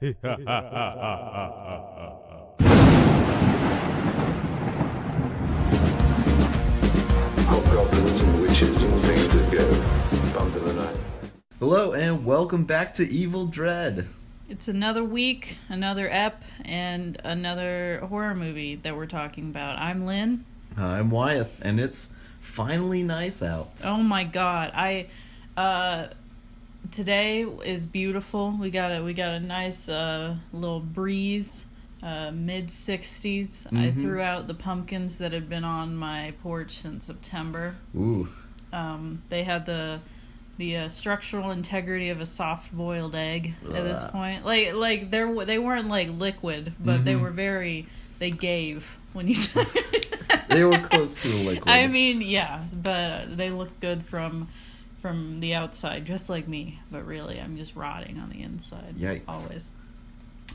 Hobgoblins and witches and things that go bump in the night. Hello and welcome back to Evil Dread. It's another week, another ep, and another horror movie that we're talking about. I'm Lynn. I'm Wyeth, and it's finally nice out. Oh my god, today is beautiful. We got a nice little breeze, mid 60s. I threw out the pumpkins that had been on my porch since September. Ooh. They had the structural integrity of a soft-boiled egg at this point. Like they weren't like liquid, but they were they gave when you They were close to a liquid. I mean, yeah, but they looked good from the outside, just like me. But really, I'm just rotting on the inside. Yikes. Always.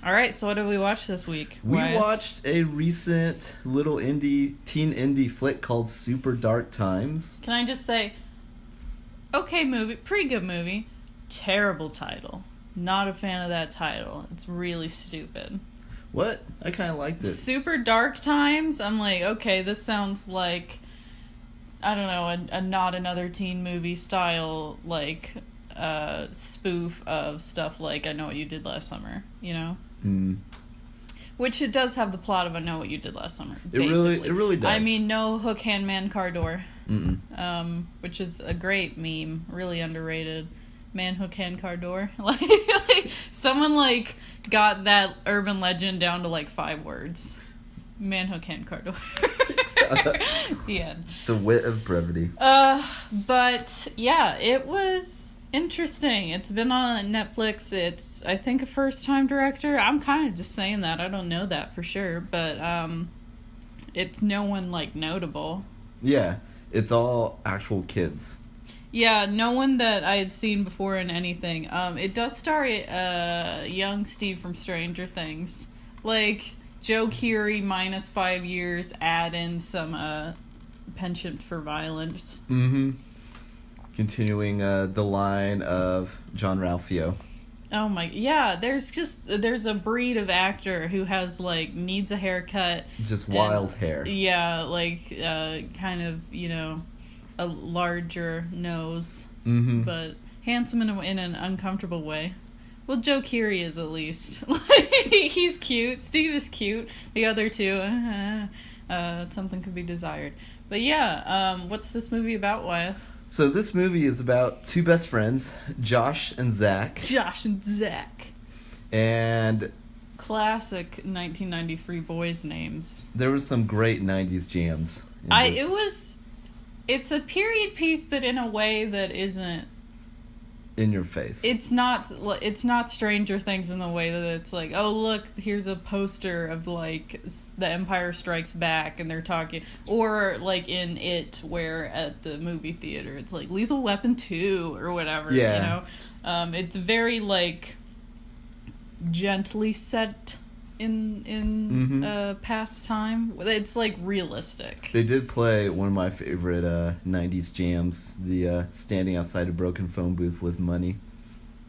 All right, so what did we watch this week? We watched a recent little teen indie flick called Super Dark Times. Can I just say, okay movie, pretty good movie, terrible title. Not a fan of that title. It's really stupid. What? I kind of liked it. Super Dark Times? I'm like, okay, this sounds like, I don't know, a not another teen movie style, like, spoof of stuff like I Know What You Did Last Summer, you know? Mm. Which it does have the plot of I Know What You Did Last Summer, It really does. I mean, no hook, hand, man, car door. Mm-mm. Which is a great meme, really underrated. Man, hook, hand, car door. like someone got that urban legend down to 5 words. Man, hook, hand, car door. The end. The wit of brevity. But yeah, it was interesting. It's been on Netflix. It's, I think, a first-time director. I'm kind of just saying that. I don't know that for sure, but it's no one notable. Yeah, it's all actual kids. Yeah, no one that I had seen before in anything. It does star young Steve from Stranger Things. Joe Keery minus 5 years, add in some penchant for violence. Mm-hmm. Continuing the line of John Ralphio. Oh my, yeah, there's a breed of actor who has, needs a haircut. Just wild hair. Yeah, kind of, a larger nose. Mm-hmm. But handsome in an uncomfortable way. Well, Joe Keery is at least. He's cute. Steve is cute. The other two, something could be desired. But yeah, what's this movie about, Wyatt? So this movie is about two best friends, Josh and Zach. Josh and Zach. And classic 1993 boys' names. There was some great 90s jams. It's a period piece, but in a way that isn't in your face. It's not Stranger Things in the way that it's oh look, here's a poster of The Empire Strikes Back and they're talking, or in It, where at the movie theater it's Lethal Weapon 2 or whatever. Yeah. It's very gently set in past time. It's realistic. They did play one of my favorite 90s jams, the Standing Outside a Broken Phone Booth with Money.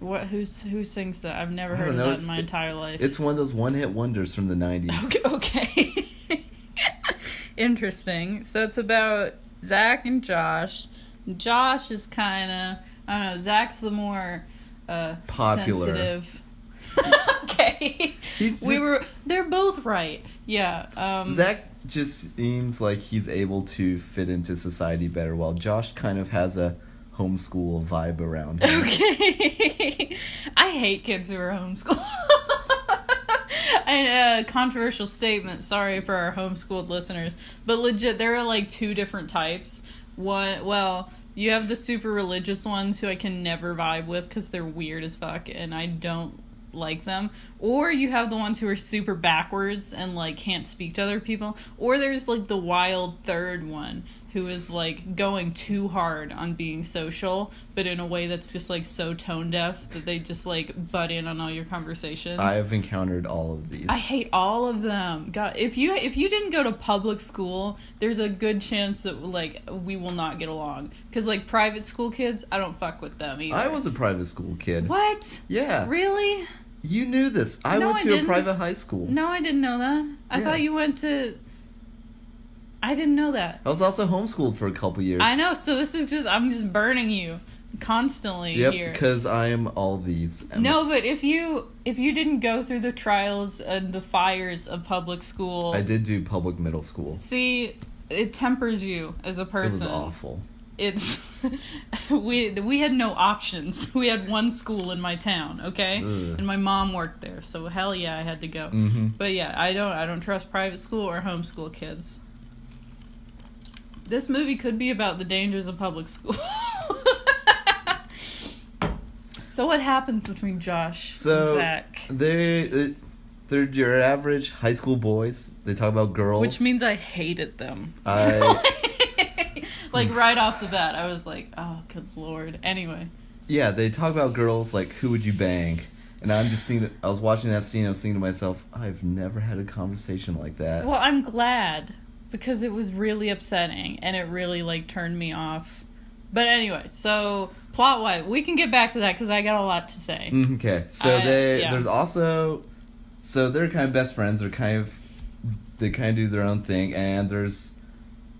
What? Who sings that? I've never heard of that in my entire life. It's one of those one-hit wonders from the 90s. Okay. Interesting. So it's about Zach and Josh. Josh is kind of, I don't know, Zach's the more popular. Sensitive. Okay. They're both right. Yeah. Zach just seems like he's able to fit into society better, while Josh kind of has a homeschool vibe around him. Okay. I hate kids who are homeschooled. And a controversial statement, sorry for our homeschooled listeners, but legit, there are two different types. You have the super religious ones who I can never vibe with because they're weird as fuck and I don't like them, or you have the ones who are super backwards and can't speak to other people, or there's the wild third one who is going too hard on being social, but in a way that's just so tone deaf that they just butt in on all your conversations. I have encountered all of these. I hate all of them. God, if you didn't go to public school, there's a good chance that we will not get along, because private school kids, I don't fuck with them either. I was a private school kid. What? Yeah. Really? You knew this. I No, went I to a didn't. private high school. No, I didn't know that. I Yeah. thought you went to... I didn't know that. I was also homeschooled for a couple years. I know, so this is just... I'm just burning you constantly Yep, here. because I am all these. No, but if you didn't go through the trials and the fires of public school... I did do public middle school. See, it tempers you as a It person. was awful. It's we had no options. We had one school in my town, okay? Ugh. And my mom worked there, so hell yeah, I had to go. Mm-hmm. But yeah, I don't trust private school or homeschool kids. This movie could be about the dangers of public school. So what happens between Josh So and Zach? they're your average high school boys. They talk about girls. Which means I hated them. I Like right off the bat, I was like, "Oh, good lord." Anyway, yeah, they talk about girls like who would you bang, and I'm just seeing. I was watching that scene. I was thinking to myself, I've never had a conversation like that. well, I'm glad because it was really upsetting and it really like turned me off. But anyway, so plot wise, we can get back to that because I got a lot to say. Okay, so yeah. there's also, so they're kind of best friends. They kind of do their own thing, and there's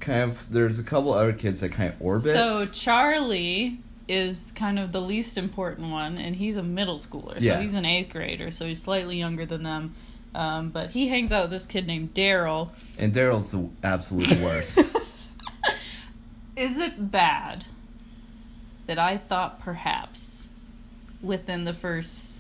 a couple other kids that kind of orbit. So Charlie is kind of the least important one, and he's a middle schooler. So Yeah. he's an 8th grader, so he's slightly younger than them. But he hangs out with this kid named Daryl. And Daryl's the absolute worst. Is it bad that I thought perhaps within the first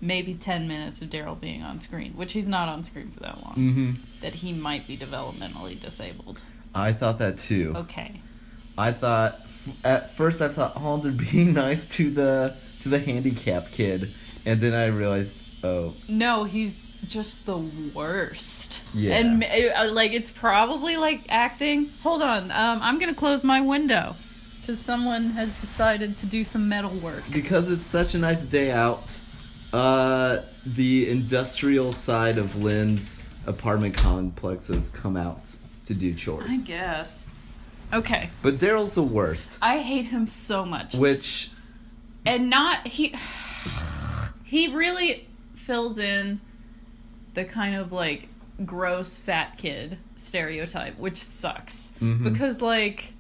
maybe 10 minutes of Daryl being on screen, which he's not on screen for that long, Mm-hmm. that he might be developmentally disabled? I thought that too. Okay. I thought at first oh, they're being nice to the handicapped kid, and then I realized, oh, No, he's just the worst. Yeah. And like it's probably like acting. Hold on. I'm going to close my window cuz someone has decided to do some metal work. because it's such a nice day out. The industrial side of Lynn's apartment complex has come out to do chores. I guess. Okay. But Daryl's the worst, I hate him so much. which And not he really fills in the kind of like gross fat kid stereotype, which sucks. Mhm. Because like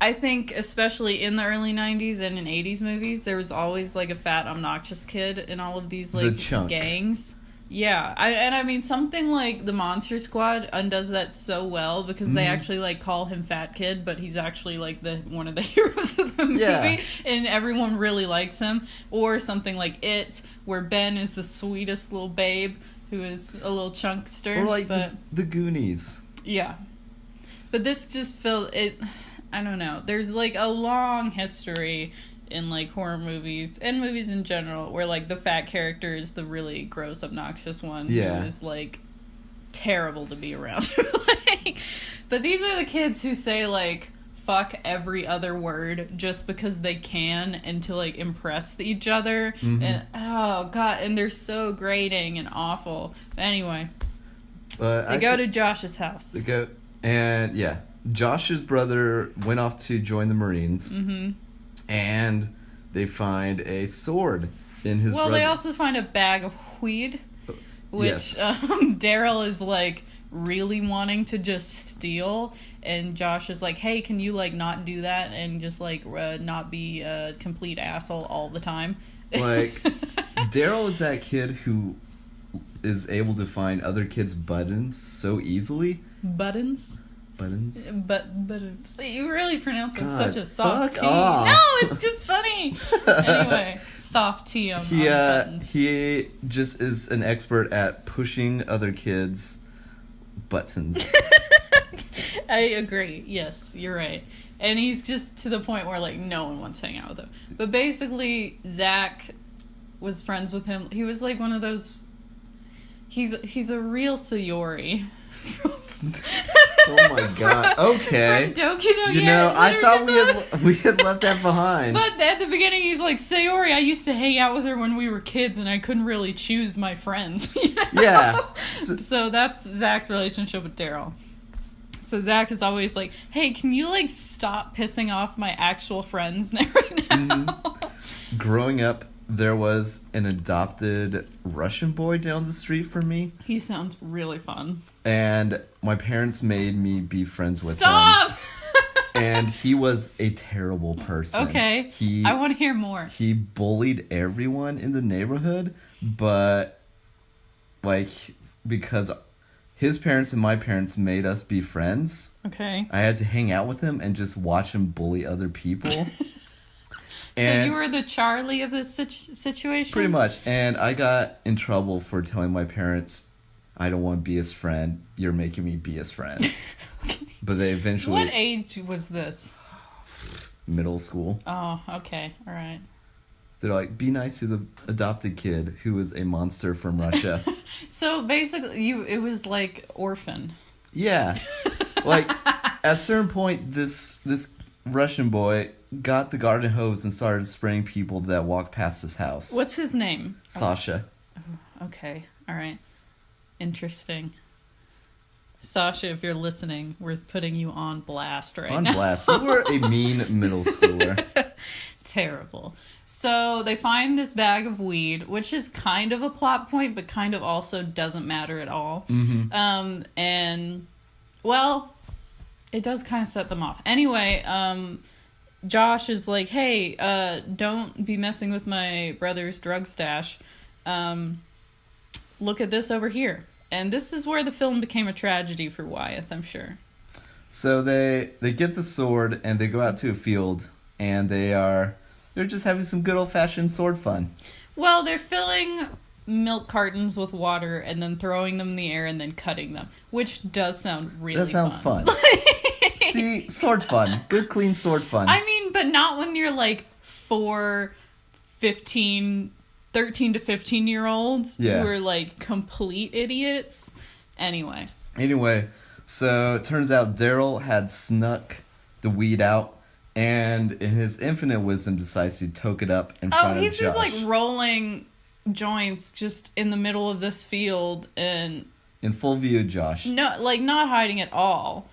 I think especially in the early 90s and in 80s movies there was always like a fat obnoxious kid in all of these like chunk. gangs. Yeah, I mean something like the Monster Squad undoes that so well because they actually like call him Fat Kid, but he's actually like one of the heroes of the movie, Yeah. and everyone really likes him. Or something like It, where Ben is the sweetest little babe who is a little chunkster. or like but the Goonies. yeah, but this just felt it. I don't know. There's like a long history in like horror movies and movies in general where like the fat character is the really gross obnoxious one Yeah. who is like terrible to be around. Like, but these are the kids who say like fuck every other word just because they can and to like impress each other. And oh god, and they're so grating and awful. But anyway, But they go to Josh's house. They go, and yeah, Josh's brother went off to join the Marines, and they find a sword in his. Well, brother. they also find a bag of weed, which Yes. Daryl is like really wanting to just steal, and Josh is like, "Hey, can you like not do that and just like not be a complete asshole all the time?" Like, Daryl is that kid who is able to find other kids' buttons so easily. Buttons. Buttons. Buttons. You really pronounce it with God, such a soft fuck T. off. No, it's just funny. Anyway, soft T on buttons. He just is an expert at pushing other kids' buttons. I agree. Yes, you're right. And he's just to the point where like no one wants to hang out with him. But basically, Zach was friends with him. He was like one of those. He's a real Sayori. Oh my god. Okay. From Doki no You know, I Literature thought we had left that behind. But at the beginning, he's like, Sayori, I used to hang out with her when we were kids, and I couldn't really choose my friends. You know? Yeah. So that's Zach's relationship with Daryl. So Zach is always like, hey, can you, like, stop pissing off my actual friends right now? Growing up there was an adopted Russian boy down the street from me, He sounds really fun. and my parents made me be friends with Stop! him. And he was a terrible person. Okay. He I want to hear more. he bullied everyone in the neighborhood, but like because his parents and my parents made us be friends, Okay. I had to hang out with him and just watch him bully other people. So And you were the Charlie of this situation? pretty much. And I got in trouble for telling my parents, I don't want to be his friend. You're making me be his friend. But they eventually, What age was this? middle school, Oh, okay. All right. they're like, be nice to the adopted kid who is a monster from Russia. So basically, it was like orphan. Yeah. Like, at a certain point, this Russian boy got the garden hose and started spraying people that walked past his house. What's his name? Sasha. Okay. All right. Interesting. Sasha, if you're listening, we're putting you on blast right On now. blast. You were a mean middle schooler. Terrible. So they find this bag of weed, which is kind of a plot point, but kind of also doesn't matter at all. And, well, it does kind of set them off. Anyway, Josh is like, hey, don't be messing with my brother's drug stash. Look at this over here. And this is where the film became a tragedy for Wyeth, I'm sure. So they get the sword and they go out to a field and they're just having some good old fashioned sword fun. Well, they're filling milk cartons with water and then throwing them in the air and then cutting them, which does sound really That sounds fun. See, sword fun. Good clean sword fun. I mean, but not when you're like 13 to 15-year-olds Yeah. who are like complete idiots. Anyway. Anyway, so it turns out Daryl had snuck the weed out and in his infinite wisdom decides to toke it up in front Oh, of he's Josh. just like rolling joints just in the middle of this field and in full view of Josh. no, like not hiding at all.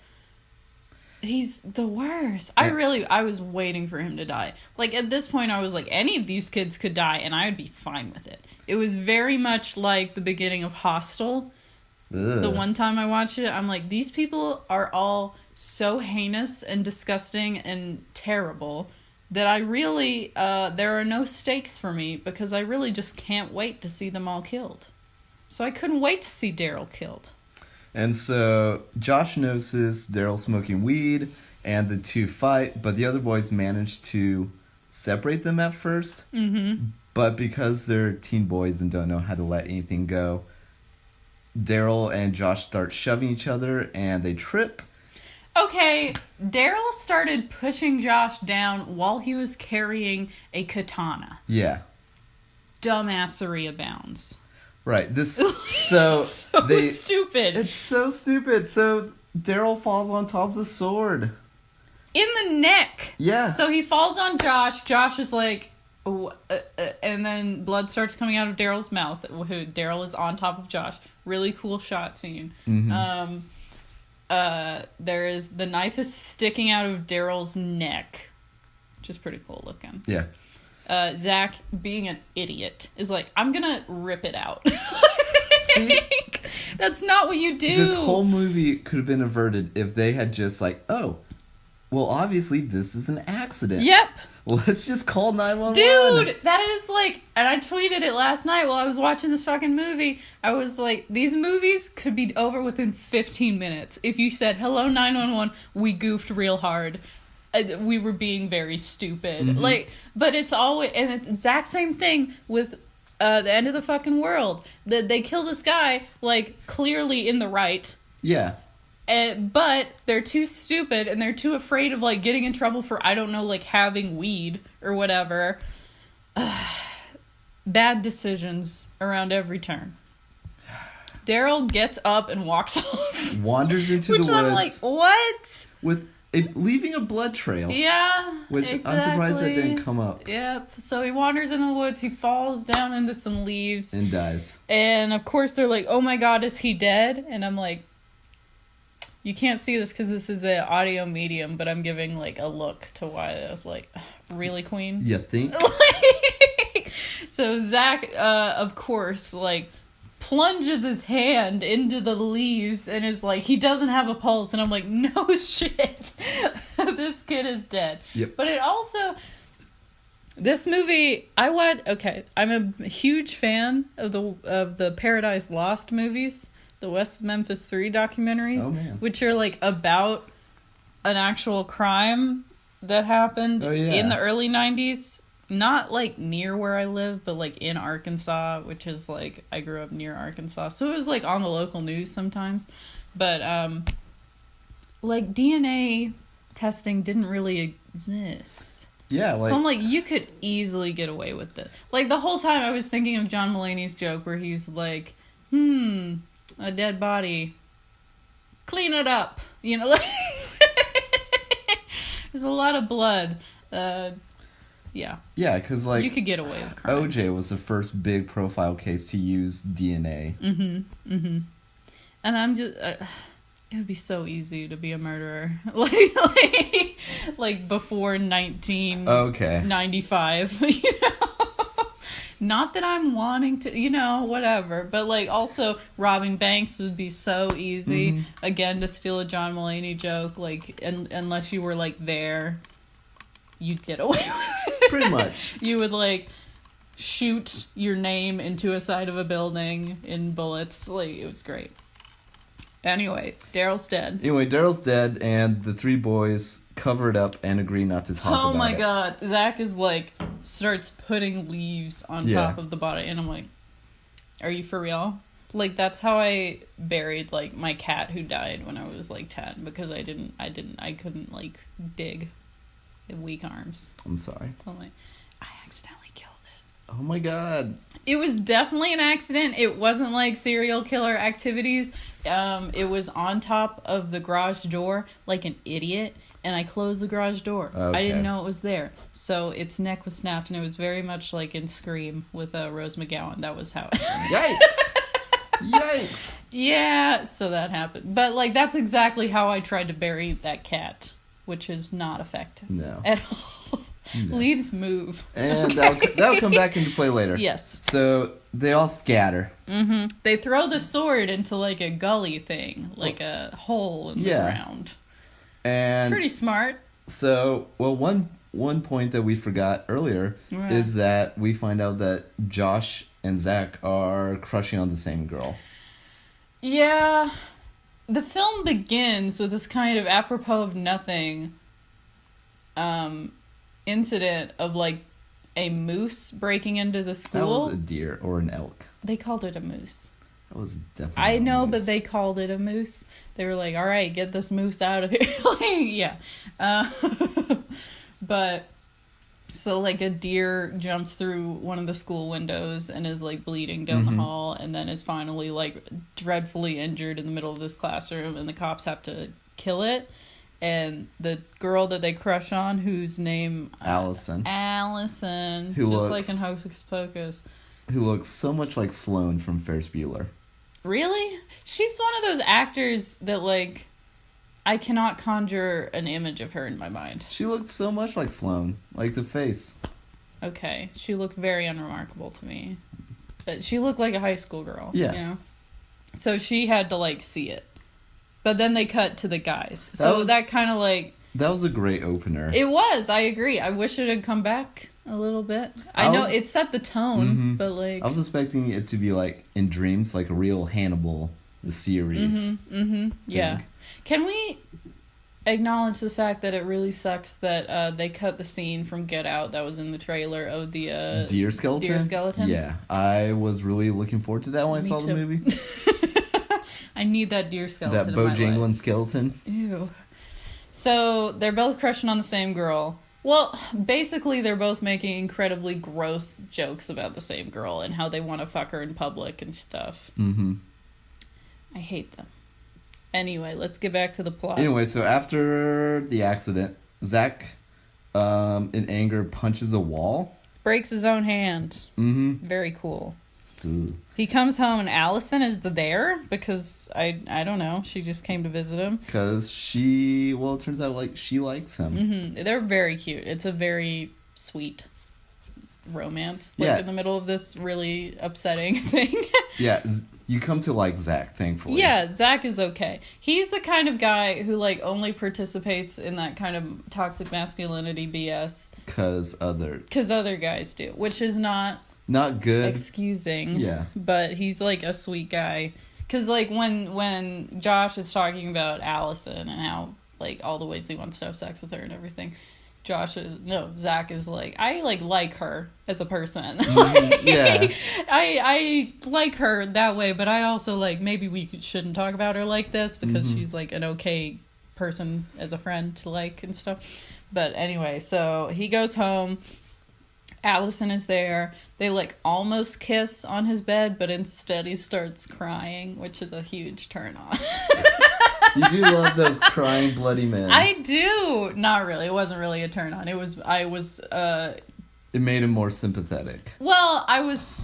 He's the worst. Yeah. I was waiting for him to die. Like at this point I was like, any of these kids could die and I would be fine with it. It was very much like the beginning of Hostel. Ugh. The one time I watched it, I'm like, these people are all so heinous and disgusting and terrible that I really, there are no stakes for me because I really just can't wait to see them all killed. So I couldn't wait to see Daryl killed. And so Josh notices Daryl smoking weed and the two fight, but the other boys manage to separate them at first. Mm-hmm. But because they're teen boys and don't know how to let anything go, Daryl and Josh start shoving each other and they trip. Okay, Daryl started pushing Josh down while he was carrying a katana. Yeah. Dumbassery abounds. Right. This so they Stupid. It's so stupid. So Daryl falls on top of the sword. In the neck. Yeah. So he falls on Josh. Josh is like, and then blood starts coming out of Daryl's mouth. Who Daryl is on top of Josh. Really cool shot scene. Mm-hmm. There is the knife is sticking out of Daryl's neck, which is pretty cool looking. Yeah. Zach, being an idiot, is like, I'm gonna rip it out. See? That's not what you do. This whole movie could have been averted if they had just like, oh, well, obviously this is an accident. Yep. Let's just call 911. Dude, that is like, and I tweeted it last night while I was watching this fucking movie. I was like, these movies could be over within 15 minutes if you said, hello 911, we goofed real hard. We were being very stupid. Mm-hmm. Like, but it's always, and it's the exact same thing with the end of the fucking world. They kill this guy, like, clearly in the right. Yeah. But they're too stupid and they're too afraid of like getting in trouble for, I don't know, like having weed or whatever. Bad decisions around every turn. Daryl gets up and walks off. Wanders into Which the woods I'm like, what? with leaving a blood trail. Yeah. Which exactly. I'm surprised that didn't come up. Yep. So he wanders in the woods. He falls down into some leaves. And dies. And of course they're like, oh my God, is he dead? And I'm like, you can't see this because this is an audio medium, but I'm giving like a look to why, like, really, Queen? You think? So Zach, of course, like, plunges his hand into the leaves and is like, he doesn't have a pulse. And I'm like, no shit. This kid is dead. Yep. But it also... This movie, I'm a huge fan of the Paradise Lost movies, the West Memphis 3 documentaries, Oh, man. which are like about an actual crime that happened in the early 90s. Not like near where I live, but like in Arkansas, which is like, I grew up near Arkansas. So it was like on the local news sometimes. But like DNA testing didn't really exist. Yeah, like, So I'm like, you could easily get away with it. Like, the whole time I was thinking of John Mulaney's joke where he's like, a dead body. Clean it up. You know, like, there's a lot of blood. Yeah. yeah, because like You could get away with crimes. OJ was the first big profile case to use DNA. And I'm just... it would be so easy to be a murderer. like before 1995. Okay. You know? Not that I'm wanting to, you know, whatever. But, like, also, robbing banks would be so easy. Again, to steal a John Mulaney joke, like, unless you were, like, there, you'd get away with it. Pretty much. You would, like, shoot your name into a side of a building in bullets. Like, it was great. Anyway, Daryl's dead. Anyway, Daryl's dead, and the three boys cover it up and agree not to talk about it. Oh my god. Zach is like, starts putting leaves on top of the body, and I'm like, are you for real? Like, that's how I buried, like, my cat who died when I was, like, 10, because I couldn't, like, dig. I had weak arms. I'm sorry. So I'm like, I accidentally killed it. Oh my god. It was definitely an accident. It wasn't like serial killer activities. It was on top of the garage door like an idiot, and I closed the garage door. Okay. I didn't know it was there. So its neck was snapped, and it was very much like in Scream with Rose McGowan. That was how Yikes. Yikes. Yeah, so that happened. But, like, that's exactly how I tried to bury that cat, which is not effective. No. At all. No. Leaves move. And that'll come back into play later. Yes. So they all scatter. Mm-hmm. They throw the sword into, like, a gully thing, like a hole in the ground. And Pretty smart. so, well, one point that we forgot earlier is that we find out that Josh and Zach are crushing on the same girl. Yeah. The film begins with this kind of apropos of nothing incident of, like, a moose breaking into the school. That was a deer or an elk. They called it a moose. That was definitely I a know, moose. but they called it a moose. They were like, all right, get this moose out of here. Like, yeah. But, so, like, a deer jumps through one of the school windows and is, like, bleeding down the hall, and then is finally, like, dreadfully injured in the middle of this classroom, and the cops have to kill it. And the girl that they crush on, whose name... Allison. Allison. Who just looks- like in Hocus Pocus. Who looks so much like Sloane from Ferris Bueller. Really? She's one of those actors that, like, I cannot conjure an image of her in my mind. She looked so much like Sloane. Like the face. Okay. She looked very unremarkable to me. But she looked like a high school girl. Yeah. You know? So she had to, like, see it. But then they cut to the guys. So that kind of, like... That was a great opener. It was. I agree. I wish it had come back a little bit. I know it set the tone, but, like... I was expecting it to be like in Dreams, like a real Hannibal, the series. Yeah. thing. Can we acknowledge the fact that it really sucks that they cut the scene from Get Out that was in the trailer of the Deer skeleton? Deer skeleton? Yeah. I was really looking forward to that when I Me saw too. the movie. I need that deer skeleton. That in my life. Bojangles skeleton. Ew. So they're both crushing on the same girl. Well, basically, they're both making incredibly gross jokes about the same girl and how they want to fuck her in public and stuff. Mm-hmm. I hate them. Anyway, let's get back to the plot. Anyway, so after the accident, Zach, in anger, punches a wall. Breaks his own hand. Mm-hmm. Very cool. Ooh. He comes home and Allison is there because I don't know. She just came to visit him. Because it turns out like she likes him. They're very cute. It's a very sweet romance, like Yeah. in the middle of this really upsetting thing. Yeah, you come to like Zach, thankfully. Yeah, Zach is okay. He's the kind of guy who like only participates in that kind of toxic masculinity BS Because other guys do, which is not not good. excusing. Yeah. But he's like a sweet guy. Because like when Josh is talking about Allison and how like all the ways he wants to have sex with her and everything, Zach is like, I like her as a person. Yeah. I like her that way, but I also like, maybe we shouldn't talk about her like this because she's like an okay person as a friend to like and stuff. But anyway, so he goes home. Allison is there. They like almost kiss on his bed, but instead he starts crying, which is a huge turn on. You do love those crying bloody men. I do. Not really. It wasn't really a turn on. It was It made him more sympathetic. well, I was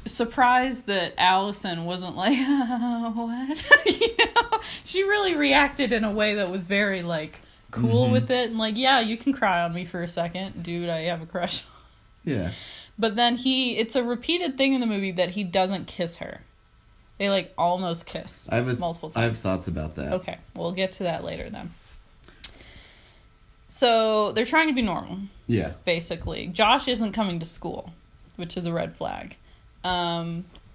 surprised that Allison wasn't like, what? You know? She really reacted in a way that was very like cool with it and like, yeah, you can cry on me for a second, dude. I have a crush. Yeah. But then it's a repeated thing in the movie that he doesn't kiss her. They like almost kiss multiple times. I have thoughts about that. Okay, we'll get to that later then. So they're trying to be normal, Yeah. basically. Josh isn't coming to school, which is a red flag.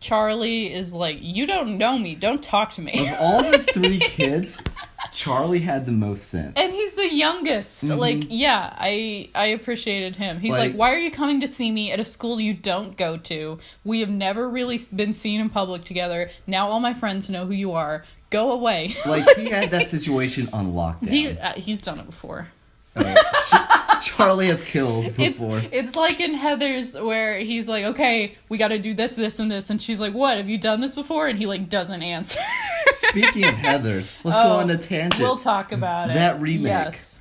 Charlie is like, you don't know me, don't talk to me. Of all the three kids, Charlie had the most sense. And he's the youngest. Like, yeah, I appreciated him. He's like, Like- why are you coming to see me at a school you don't go to? We have never really been seen in public together. Now all my friends know who you are. Go away. Like, he had that situation on lockdown. He's done it before. Charlie has killed before. It's like in Heathers where he's like, okay, we got to do this, this, and this. And she's like, what? Have you done this before? And he like doesn't answer. Speaking of Heathers, let's go on a tangent. We'll talk about it. That remake. Yes.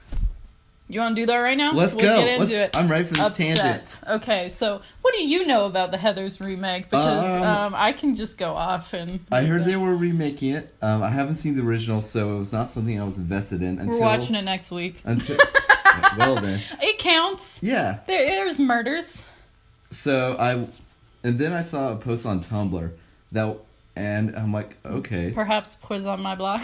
You want to do that right now? Let's We'll go. Get into it. I'm ready for this Upset. tangent. Okay, so what do you know about the Heathers remake? Because I can just go off and... I heard they were remaking it. I haven't seen the original, so it was not something I was invested in until... We're watching it next week. Until... well then. It counts. Yeah. There's murders. So and then I saw a post on Tumblr and I'm like, okay. Perhaps quiz on my blog.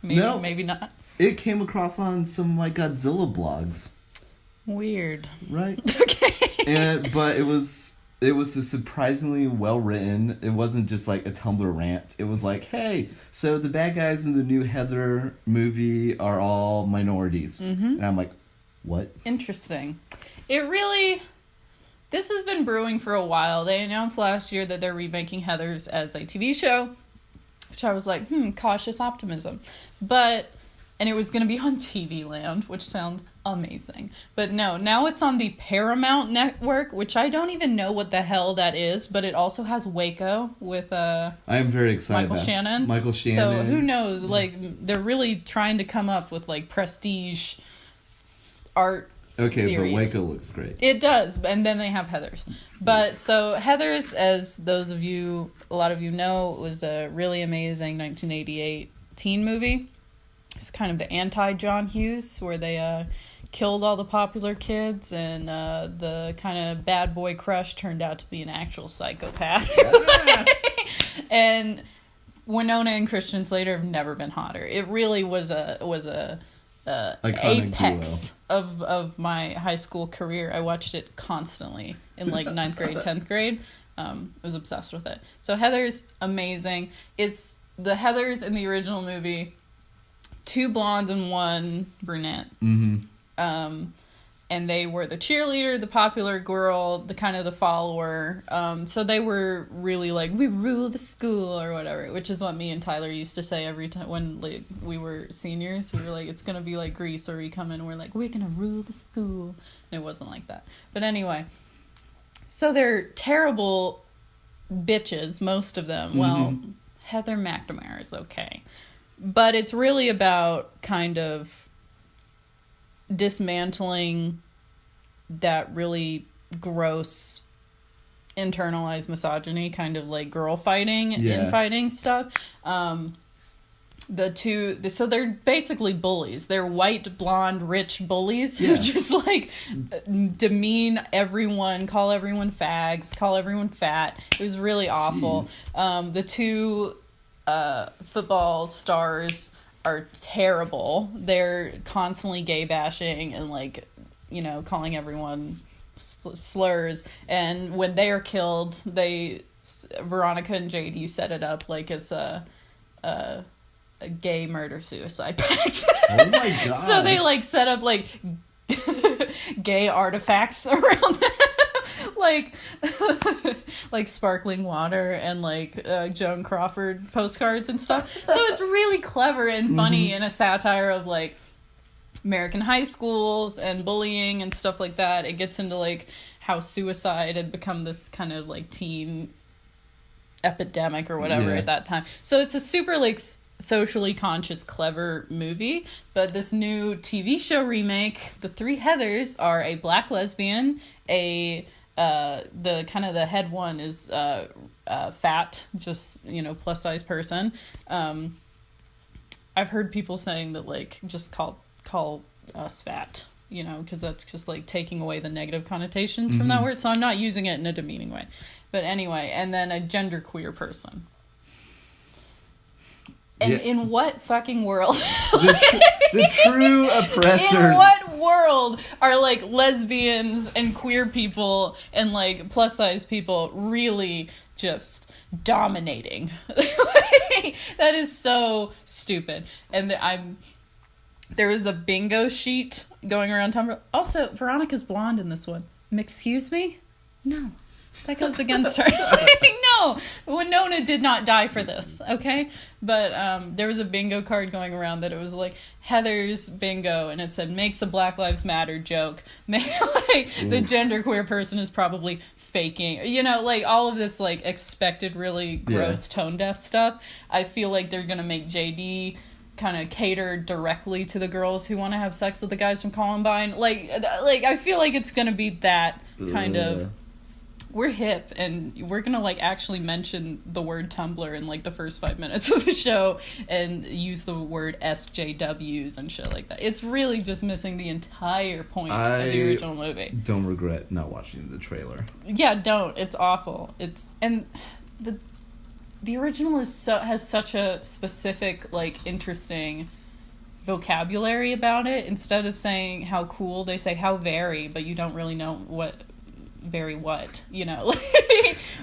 Maybe, No. maybe not. It came across on some like Godzilla blogs, Weird. right? Okay. But it was a surprisingly well written. It wasn't just like a Tumblr rant. It was like, hey, so the bad guys in the new Heather movie are all minorities, and I'm like, what? Interesting. This has been brewing for a while. They announced last year that they're remaking Heathers as a TV show, which I was like, cautious optimism. And it was going to be on TV Land, which sounds amazing. But no, now it's on the Paramount Network, which I don't even know what the hell that is, but it also has Waco with I am very excited Michael about Shannon. Michael Shannon. So who knows? Like, they're really trying to come up with like prestige art Okay, series. but Waco looks great. It does, and then they have Heathers. But so Heathers, as a lot of you know, was a really amazing 1988 teen movie. It's kind of the anti-John Hughes, where they killed all the popular kids, and the kind of bad boy crush turned out to be an actual psychopath. And Winona and Christian Slater have never been hotter. It really was a Iconic apex of my high school career. I watched it constantly in like 9th grade, 10th grade. I was obsessed with it. So Heathers, amazing. It's the Heathers in the original movie, 2 blondes and 1 brunette. And they were the cheerleader, the popular girl, the kind of the follower. So they were really like, we rule the school or whatever, which is what me and Tyler used to say every time when like we were seniors. We were like, it's gonna be like Grease, where we come in and we're like, we're gonna rule the school. And it wasn't like that. But anyway, so they're terrible bitches, most of them. Well, Heather McNamara is okay. But it's really about kind of dismantling that really gross internalized misogyny, kind of like girl fighting, infighting stuff. So they're basically bullies. They're white, blonde, rich bullies who Yeah. just like demean everyone, call everyone fags, call everyone fat. It was really awful. The two football stars are terrible. They're constantly gay bashing and like, you know, calling everyone slurs. And when they are killed, Veronica and JD set it up like it's a gay murder suicide pact. Oh my god. So they like set up like gay artifacts around them. like sparkling water and like Joan Crawford postcards and stuff. So it's really clever and funny in a satire of like American high schools and bullying and stuff like that. It gets into like how suicide had become this kind of like teen epidemic or whatever at that time. So it's a super like socially conscious, clever movie. But this new TV show remake, The Three Heathers, are a black lesbian, the head one is fat, just, you know, plus size person. I've heard people saying that like just call us fat, you know, because that's just like taking away the negative connotations from that word. So I'm not using it in a demeaning way. But anyway, and then a genderqueer person. And in what fucking world? The true oppressors. In what world are like lesbians and queer people and like plus size people really just dominating? That is so stupid. And there was a bingo sheet going around Tumblr. Also, Veronica's blonde in this one. Excuse me? No. That goes against her. No, Winona did not die for this, okay? But there was a bingo card going around that it was like Heather's bingo, and it said makes a Black Lives Matter joke. The genderqueer person is probably faking, you know, like all of this like expected really gross tone deaf stuff. I feel like they're gonna make JD kind of cater directly to the girls who want to have sex with the guys from Columbine. Like I feel like it's gonna be that kind of. We're hip, and we're gonna like actually mention the word Tumblr in like the first 5 minutes of the show and use the word SJWs and shit like that. It's really just missing the entire point of the original movie. Don't regret not watching the trailer. Yeah, don't. It's awful. The original has such a specific, like, interesting vocabulary about it. Instead of saying how cool, they say how very, but you don't really know what, you know.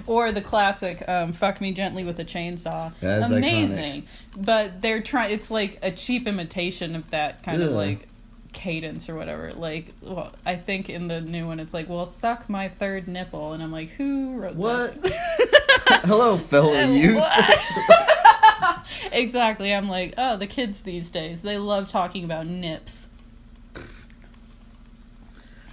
Or the classic, fuck me gently with a chainsaw. That's amazing. Iconic. But they're it's like a cheap imitation of that kind of, like, cadence or whatever. Like, well, I think in the new one it's like, well, suck my third nipple, and I'm like, who wrote What? this? Hello, fellow youth. Exactly. I'm like, oh, the kids these days, they love talking about nips.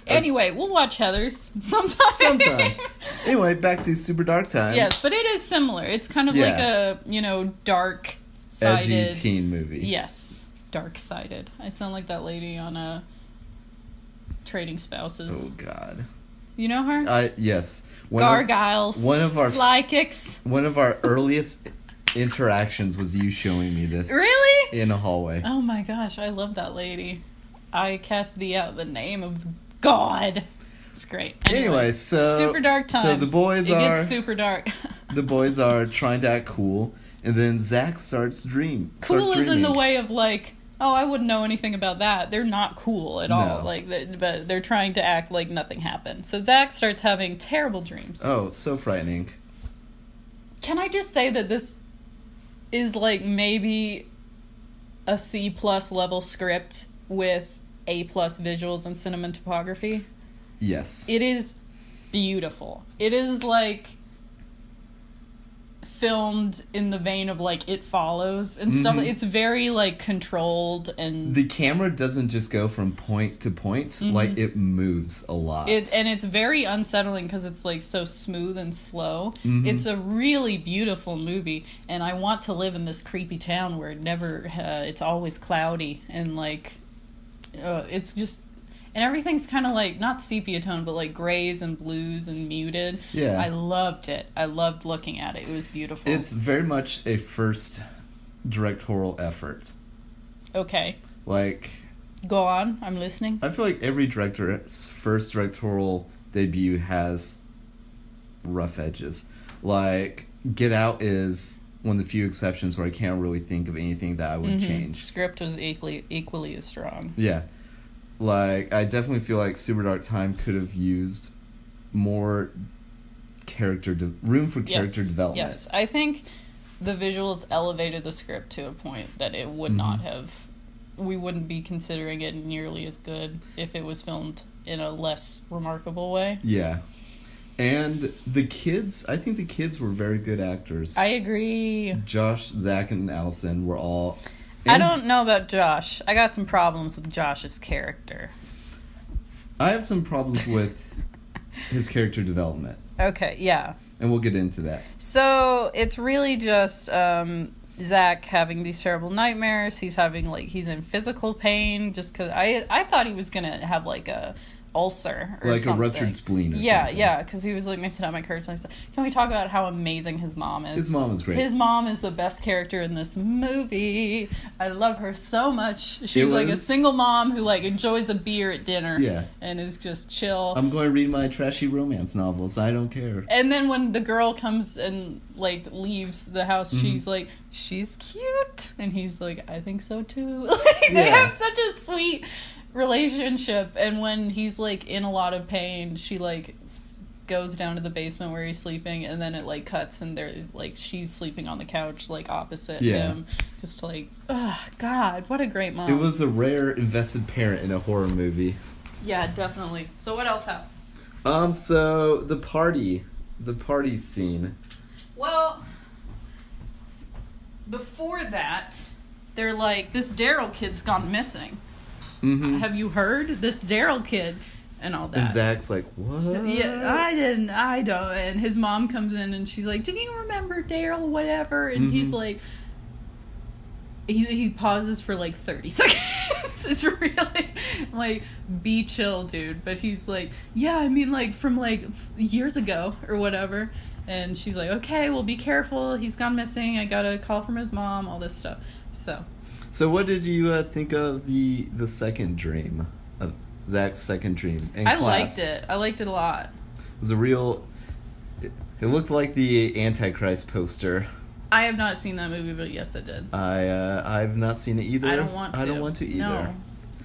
Anyway, we'll watch Heathers sometime. Anyway, back to Super Dark Time. Yes, but it is similar. It's kind of like a, you know, dark-sided... edgy teen movie. Yes, dark-sided. I sound like that lady on Trading Spouses. Oh, God. You know her? Yes. Gargoyles. Sly Kicks. One of our earliest interactions was you showing me this. Really? In a hallway. Oh my gosh, I love that lady. I cast thee out the name of God. It's great. Anyway, so Super Dark Times. So the boys it gets super dark. The boys are trying to act cool, and then Zach starts dreaming. Cool is in the way of like, oh, I wouldn't know anything about that. They're not cool at all. No. Like, but they're trying to act like nothing happened. So Zach starts having terrible dreams. Oh, it's so frightening. Can I just say that this is like maybe a C+ level script with A+ visuals and cinematography? Yes. It is beautiful. It is like filmed in the vein of like It Follows and stuff. It's very like controlled, and the camera doesn't just go from point to point, like it moves a lot. It's very unsettling because it's like so smooth and slow. It's a really beautiful movie, and I want to live in this creepy town where it's always cloudy and like it's just. And everything's kind of like, not sepia tone, but like grays and blues and muted. Yeah. I loved it. I loved looking at it. It was beautiful. It's very much a first directorial effort. Okay. Like, Go on. I'm listening. I feel like every director's first directorial debut has rough edges. Like, Get Out is one of the few exceptions where I can't really think of anything that I would change. Script was equally as strong. Yeah. Like, I definitely feel like Super Dark Time could have used more room for character development. Yes, I think the visuals elevated the script to a point that it would not have. We wouldn't be considering it nearly as good if it was filmed in a less remarkable way. Yeah. And the kids, I think the kids were very good actors. I agree. Josh, Zach, and Allison were all... I don't know about Josh. I got some problems with Josh's character. I have some problems with his character development. Okay, yeah. And we'll get into that. So it's really just Zach having these terrible nightmares. He's in physical pain just because I thought he was going to have like a ulcer or like something. a ruptured spleen or yeah, something. Yeah, because he was like mixing up my curves. Can we talk about how amazing his mom is? His mom is great. His mom is the best character in this movie. I love her so much. She's like a single mom who like enjoys a beer at dinner. Yeah. And is just chill. I'm going to read my trashy romance novels. I don't care. And then when the girl comes and like leaves the house, she's like, she's cute, and he's like, I think so too. They have such a sweet relationship. And when he's like in a lot of pain, she like goes down to the basement where he's sleeping, and then it like cuts and there's like she's sleeping on the couch like opposite him, just like, oh god, what a great mom. It was a rare invested parent in a horror movie. Yeah, definitely. So what else happens? So the party scene. Well, before that, they're like, this Daryl kid's gone missing. Mm-hmm. Have you heard? This Daryl kid and all that. And Zach's like, what? Yeah, I don't. And his mom comes in and she's like, do you remember Daryl, whatever? And he's like, he pauses for like 30 seconds. It's really like, be chill, dude. But he's like, yeah, I mean like from like years ago or whatever. And she's like, okay, well be careful. He's gone missing. I got a call from his mom, all this stuff. So what did you think of the second dream? Of Zach's second dream in class? liked it. I liked it a lot. It was a real... It looked like the Antichrist poster. I have not seen that movie, but yes, I did. I've not seen it either. I don't want to. either. No.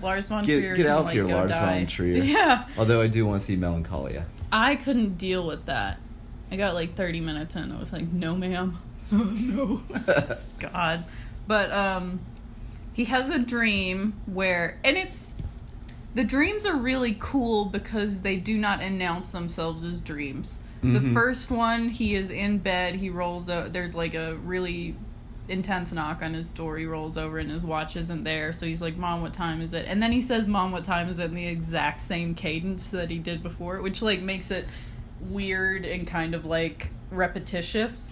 Lars von Trier. Get out of here, go Lars die. von Trier. Yeah. Although I do want to see Melancholia. I couldn't deal with that. I got like 30 minutes in. I was like, no, ma'am. No. God. But, he has a dream where, and the dreams are really cool because they do not announce themselves as dreams. The first one, he is in bed, he rolls over, there's like a really intense knock on his door, he rolls over and his watch isn't there, so he's like, Mom, what time is it? And then he says, Mom, what time is it? In the exact same cadence that he did before, which like makes it weird and kind of like repetitious.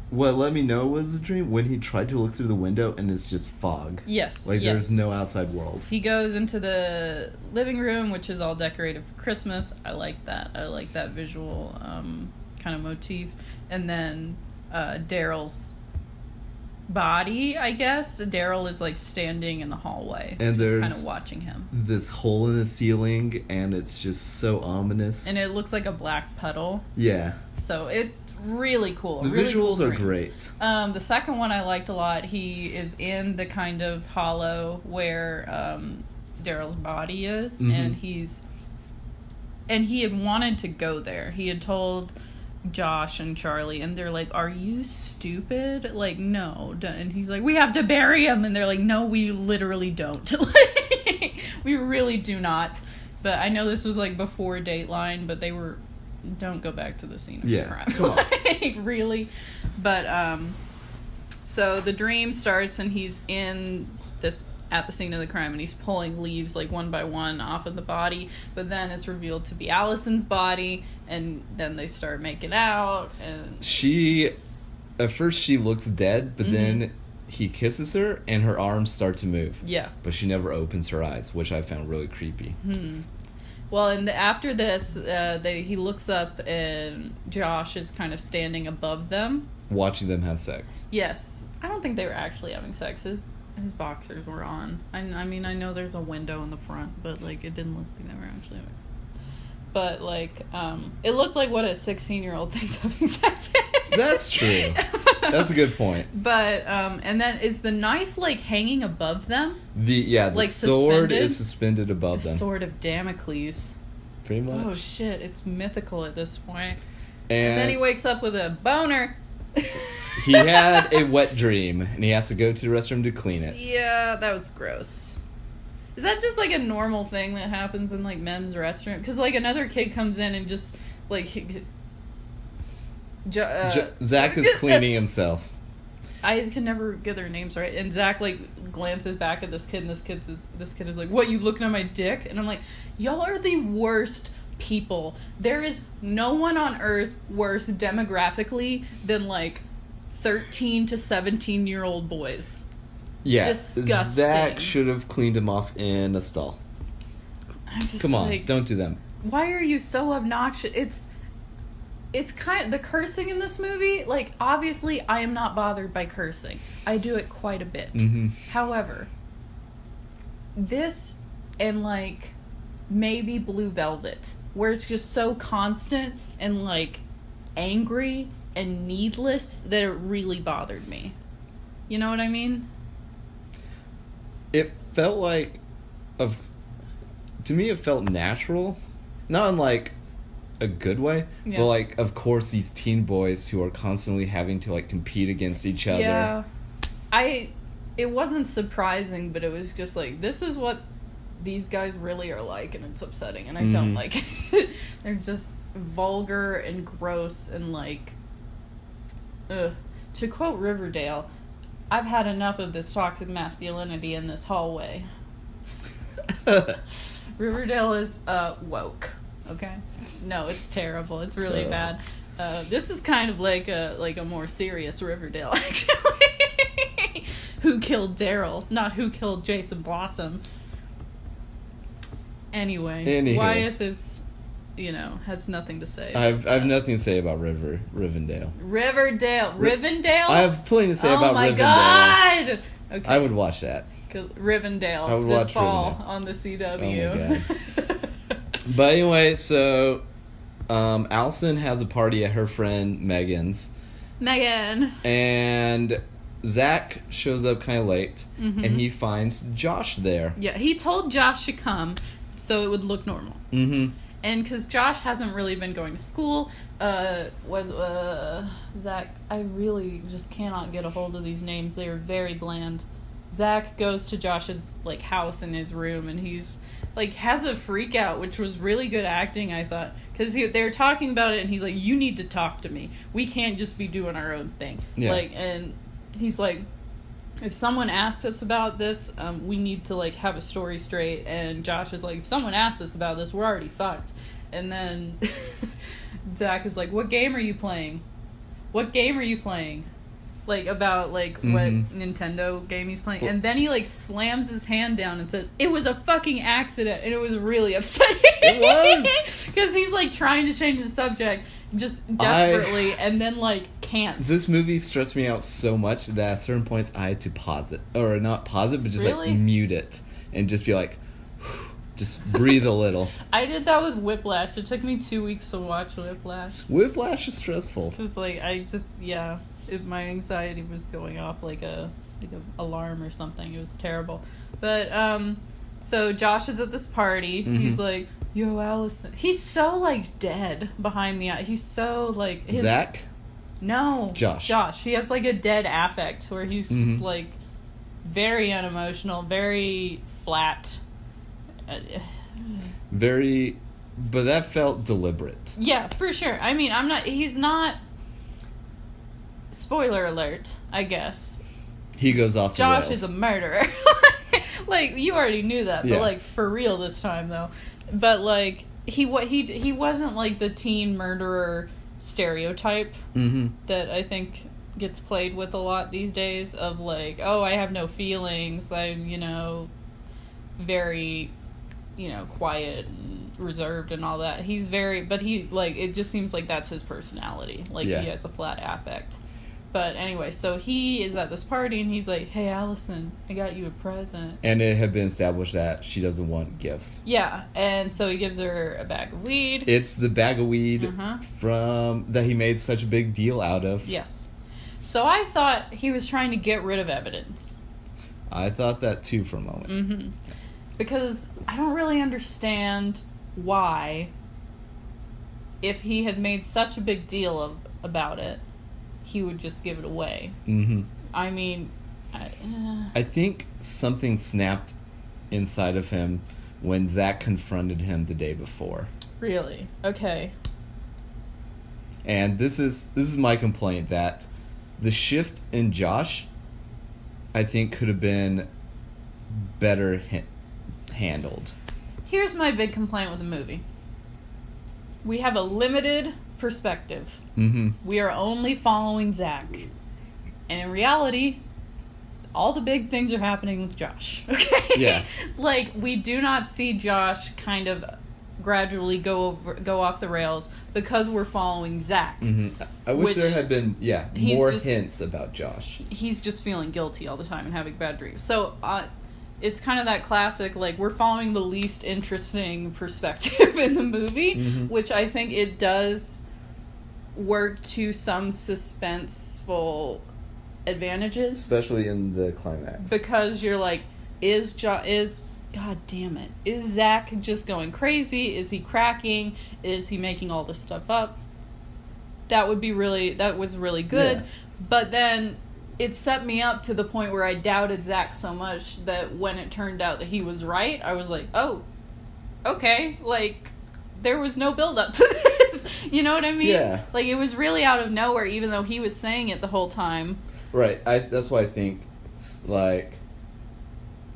What let me know was a dream when he tried to look through the window and it's just fog. Yes. Like there's no outside world. He goes into the living room, which is all decorated for Christmas. I like that. I like that visual kind of motif. And then Daryl's body, I guess. Daryl is like standing in the hallway and just there's kind of watching him. This hole in the ceiling and it's just so ominous. And it looks like a black puddle. Yeah. So it's really cool. The really visuals cool are dreams. great. The second one I liked a lot. He is in the kind of hollow where Daryl's body is, and he had wanted to go there. He had told Josh and Charlie, and they're like, are you stupid? Like, no. And he's like, we have to bury him. And they're like, no, we literally don't. We really do not. But I know this was like before Dateline, but they were... Don't go back to the scene of the crime. Come on. Like, really? But, so the dream starts and he's at the scene of the crime and he's pulling leaves, like, one by one off of the body. But then it's revealed to be Allison's body, and then they start making out, and... At first she looks dead, but then he kisses her and her arms start to move. Yeah. But she never opens her eyes, which I found really creepy. Well, and after this, he looks up and Josh is kind of standing above them. Watching them have sex. Yes. I don't think they were actually having sex. His boxers were on. I mean, I know there's a window in the front, but, like, it didn't look like they were actually having sex. But, like, it looked like what a 16-year-old thinks having sex is. That's true. That's a good point. But, and then is the knife, like, hanging above them? The like, sword suspended? is suspended above The them. sword of Damocles. Pretty much. Oh, shit. It's mythical at this point. And And then he wakes up with a boner. he had a wet dream, and he has to go to the restroom to clean it. Yeah, that was gross. Is that just like a normal thing that happens in like men's restaurant? Because like another kid comes in and just like Zach is cleaning himself. I can never get their names right. And Zach like glances back at this kid, and this kid is like, "What, you looking at my dick?" And I'm like, "Y'all are the worst people. There is no one on earth worse demographically than like 13 to 17-year-old boys." Yeah, Disgusting. Zach should have cleaned him off in a stall. I'm just Come on, like, don't do them. why are you so obnoxious? It's kind of the cursing in this movie. Like, obviously, I am not bothered by cursing. I do it quite a bit. Mm-hmm. However, this and like maybe Blue Velvet, where it's just so constant and like angry and needless that it really bothered me. You know what I mean? It felt like, to me, it felt natural, not in like a good way, Yeah. but like, of course, these teen boys who are constantly having to like compete against each other. Yeah. It wasn't surprising, but it was just like, this is what these guys really are like, and it's upsetting, and I don't like it. They're just vulgar and gross and like, ugh. To quote Riverdale, I've had enough of this toxic masculinity in this hallway. Riverdale is woke. Okay? No, it's terrible. It's really bad. This is kind of like a more serious Riverdale, actually. Who killed Daryl, not who killed Jason Blossom. Anyway, Anywho. Wyeth is, has nothing to say. I've nothing to say about Rivendell. Rivendell? I have plenty to say about Rivendell. Oh my god! Okay. I would watch that. Rivendell I would this watch fall Rivendell. on the CW. Oh my But anyway, so Allison has a party at her friend Megan's, Megan. and Zach shows up kind of late, Mm-hmm. and he finds Josh there. Yeah, he told Josh to come so it would look normal. Mm-hmm. And because Josh hasn't really been going to school, Zach, I really just cannot get a hold of these names. They are very bland. Zach goes to Josh's like house in his room, and he's like has a freak out, which was really good acting, I thought, because they're talking about it, and he's like, "You need to talk to me. We can't just be doing our own thing." Yeah. Like, and he's like, if someone asked us about this, we need to like have a story straight. And Josh is like, if someone asked us about this, we're already fucked. And then Zach is like, what game are you playing? What game are you playing? Like, about like what Nintendo game he's playing. And then he like slams his hand down and says, it was a fucking accident. And it was really upsetting. It was. Because he's like trying to change the subject just desperately, and then like can't. This movie stressed me out so much that at certain points I had to pause it, or not pause it, but just Really? like mute it and just be like, just breathe a little. I did that with Whiplash. It took me 2 weeks to watch Whiplash. Whiplash is stressful. Because, like, my anxiety was going off like a alarm or something. It was terrible. But, so Josh is at this party. He's like, yo, Allison. He's so, like, dead behind the eye. He's so, like... Zach? No. Josh. He has, like, a dead affect where he's just, like, very unemotional, very flat. Very, but that felt deliberate. Yeah, for sure. I mean, he's not... Spoiler alert, I guess. He goes off the Josh rails. is a murderer. Like, you already knew that, Yeah. but, like, for real this time, though. But, like, he wasn't, like, the teen murderer stereotype that I think gets played with a lot these days of, like, oh, I have no feelings, I'm, very quiet and reserved and all that. He's very, but he, like, it just seems like that's his personality. Like, Yeah. he has a flat affect. But anyway, so he is at this party and he's like, hey, Allison, I got you a present. And it had been established that she doesn't want gifts. Yeah, and so he gives her a bag of weed. It's the bag of weed Uh-huh. from that he made such a big deal out of. Yes. So I thought he was trying to get rid of evidence. I thought that too for a moment. Mm-hmm. Because I don't really understand why, if he had made such a big deal about it, he would just give it away. Mm-hmm. I mean, I think something snapped inside of him when Zach confronted him the day before. really? Okay. And this is my complaint, that the shift in Josh, I think, could have been better handled. Here's my big complaint with the movie. We have a limited perspective. Mm-hmm. We are only following Zach. And in reality, all the big things are happening with Josh. Okay? Yeah. Like, we do not see Josh kind of gradually go off the rails because we're following Zach. Mm-hmm. I wish Which there had been, he's more just- hints about Josh. He's just feeling guilty all the time and having bad dreams. So, it's kind of that classic, like, we're following the least interesting perspective in the movie, Mhm. which I think it does work to some suspenseful advantages, Especially in the climax. because you're like, God damn it, is Zach just going crazy? Is he cracking? Is he making all this stuff up? That was really good. Yeah. But then it set me up to the point where I doubted Zach so much that when it turned out that he was right, I was like, oh, okay, like, there was no build up to this. You know what I mean? Yeah. Like, it was really out of nowhere, even though he was saying it the whole time. Right. That's why I think, like,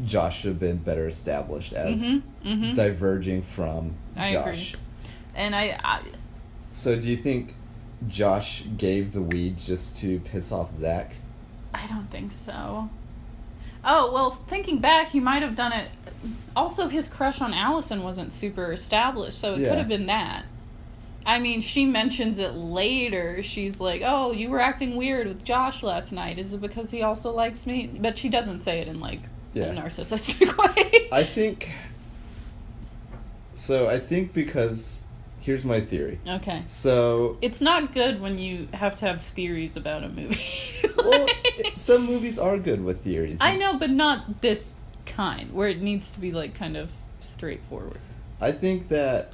Josh should have been better established as Mhm. diverging from I Josh. agree. And I So do you think Josh gave the weed just to piss off Zach? don't think so. Oh, well, thinking back, he might have done it. Also, his crush on Allison wasn't super established, so it Yeah. could have been that. I mean, she mentions it later. She's like, oh, you were acting weird with Josh last night. Is it because he also likes me? But she doesn't say it in, like, Yeah. a narcissistic way. I think because here's my theory. Okay. So, It's not good when you have to have theories about a movie. well, some movies are good with theories. I know, but not this kind, where it needs to be, like, kind of straightforward. I think that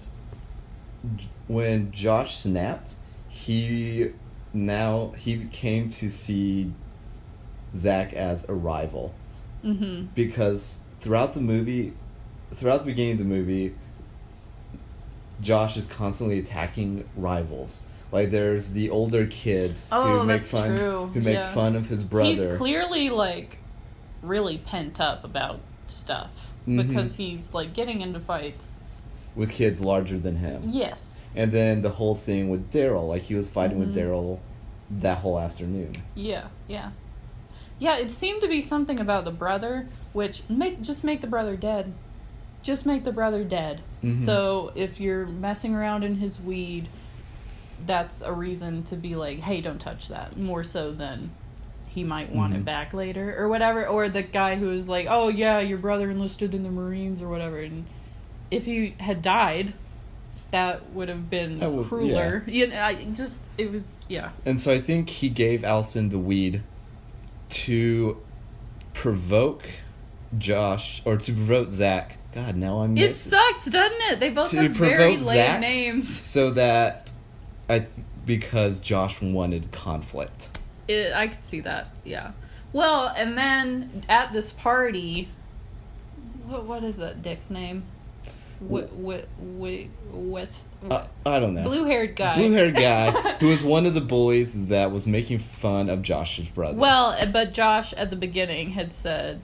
when Josh snapped, he came to see Zach as a rival. Mm-hmm. Because throughout the beginning of the movie, Josh is constantly attacking rivals. Like, there's the older kids who make that's fun true. who make Yeah. fun of his brother. He's clearly, like, really pent up about stuff. Mhm. Because he's, like, getting into fights. with kids larger than him. Yes. And then the whole thing with Daryl, like, he was fighting with Mhm. Daryl that whole afternoon. Yeah, yeah. Yeah, it seemed to be something about the brother, which, just make the brother dead. Just make the brother dead. Mhm. So, if you're messing around in his weed, that's a reason to be like, hey, don't touch that. More so than he might want it Mhm. back later, or whatever. Or the guy who was like, oh, yeah, your brother enlisted in the Marines, or whatever. And if he had died, that would have been That would- crueler. You know, it was, yeah. And so I think he gave Allison the weed to provoke Josh, or to provoke Zach. God, now I'm It mixed. sucks, doesn't it? They both To have very provoke lame Zach? names. So that because Josh wanted conflict. I could see that, yeah. Well, and then at this party, what is that dick's name? West I don't know. blue-haired guy. Blue-haired guy who was one of the bullies that was making fun of Josh's brother. Well, but Josh at the beginning had said,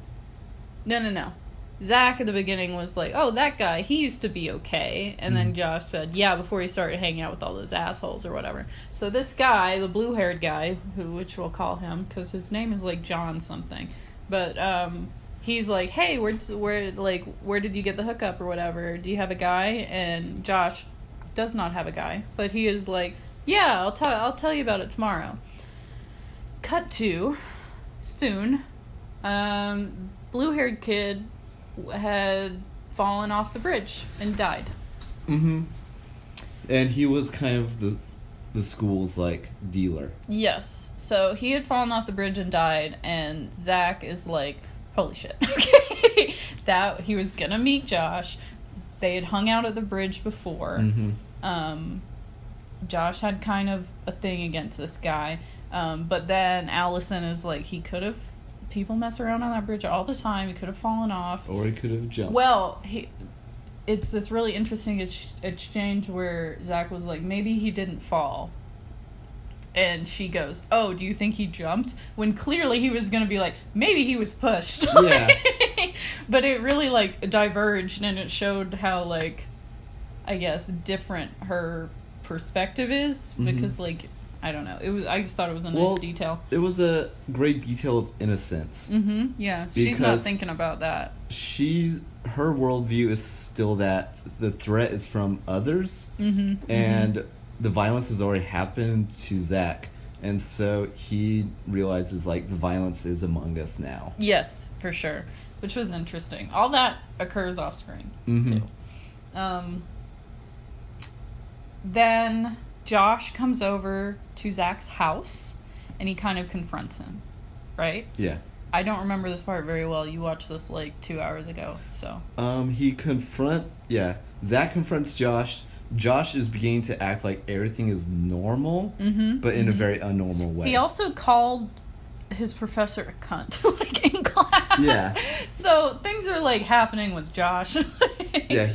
no. Zach at the beginning was like, oh, that guy, he used to be okay. And then Josh said, yeah, before he started hanging out with all those assholes or whatever. So this guy, the blue-haired guy, which we'll call him, because his name is like John something. But he's like, hey, where did you get the hookup or whatever? Do you have a guy? And Josh does not have a guy, but he is like, yeah, I'll tell you about it tomorrow. Cut to soon, blue-haired kid had fallen off the bridge and died. Mm-hmm. And he was kind of the school's, like, dealer. Yes. So he had fallen off the bridge and died, and Zach is like, holy shit. Okay. That he was gonna meet Josh. They had hung out at the bridge before. Mm-hmm. Josh had kind of a thing against this guy. But then Allison is like, people mess around on that bridge all the time. He could have fallen off. Or he could have jumped. Well, it's this really interesting exchange where Zach was like, maybe he didn't fall. And she goes, oh, do you think he jumped? When clearly he was going to be like, maybe he was pushed. Yeah. But it really, like, diverged, and it showed how, like, I guess, different her perspective is. Mm-hmm. Because, like, I don't know. I just thought it was a nice detail. It was a great detail of innocence. Mm-hmm, yeah. She's not Because thinking about that. Her worldview is still that the threat is from others, Mm-hmm. and the violence has already happened to Zach, and so he realizes, like, the violence is among us now. Yes, for sure. Which was interesting. All that occurs off screen, Mm-hmm. too. Then Josh comes over to Zach's house, and he kind of confronts him, right? Yeah. I don't remember this part very well. You watched this, like, 2 hours ago, so... Zach confronts Josh. Josh is beginning to act like everything is normal, but in a very unnormal way. He also called his professor a cunt, like, in class. Yeah. So things are, like, happening with Josh. Yeah,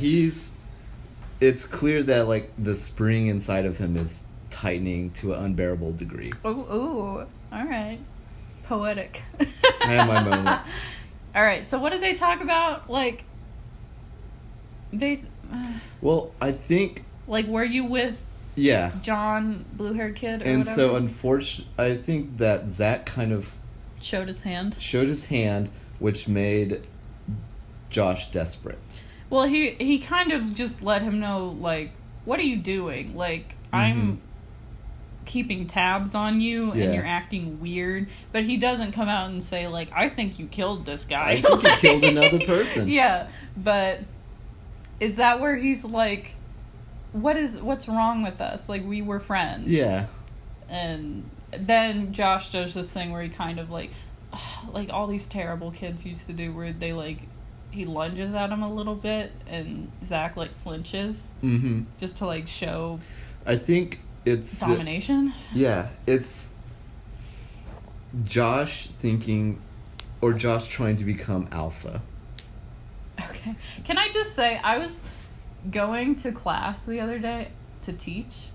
it's clear that, like, the spring inside of him is tightening to an unbearable degree. Ooh, all right. Poetic. I have my moments. All right, so what did they talk about? Like, Well, I think... Like, were you with Yeah. John, blue-haired kid, or And whatever? so, unfortunately, I think that Zach kind of Showed his hand. showed his hand, which made Josh desperate. Well, he kind of just let him know, like, what are you doing? Like, I'm keeping tabs on you, Yeah. and you're acting weird. But he doesn't come out and say, like, I think you killed this guy. I think you killed another person. Yeah, but is that where he's like, what's wrong with us? Like, we were friends. Yeah. And then Josh does this thing where he kind of like all these terrible kids used to do, where they, like, he lunges at him a little bit and Zach, like, flinches just to, like, show I think it's... domination. Yeah, it's Josh thinking, or Josh trying to become alpha. Okay. Can I just say, I was going to class the other day to teach,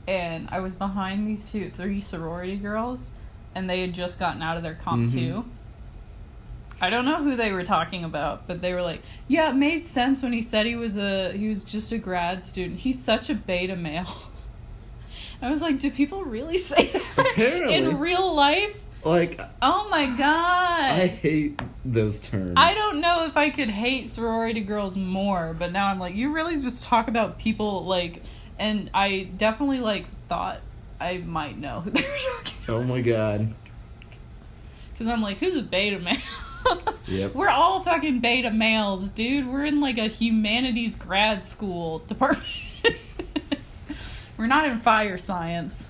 and I was behind these 3 sorority girls, and they had just gotten out of their Comp 2. I don't know who they were talking about, but they were like, yeah, it made sense when he said he was just a grad student. He's such a beta male. I was like, do people really say that Apparently. in real life? Like, Oh my god. I hate those terms. I don't know if I could hate sorority girls more, but now I'm like, you really just talk about people, like, and I definitely, like, thought I might know who they were talking about. Oh my god. Because I'm like, who's a beta male? Yep. We're all fucking beta males, dude. We're in, like, a humanities grad school department. We're not in fire science.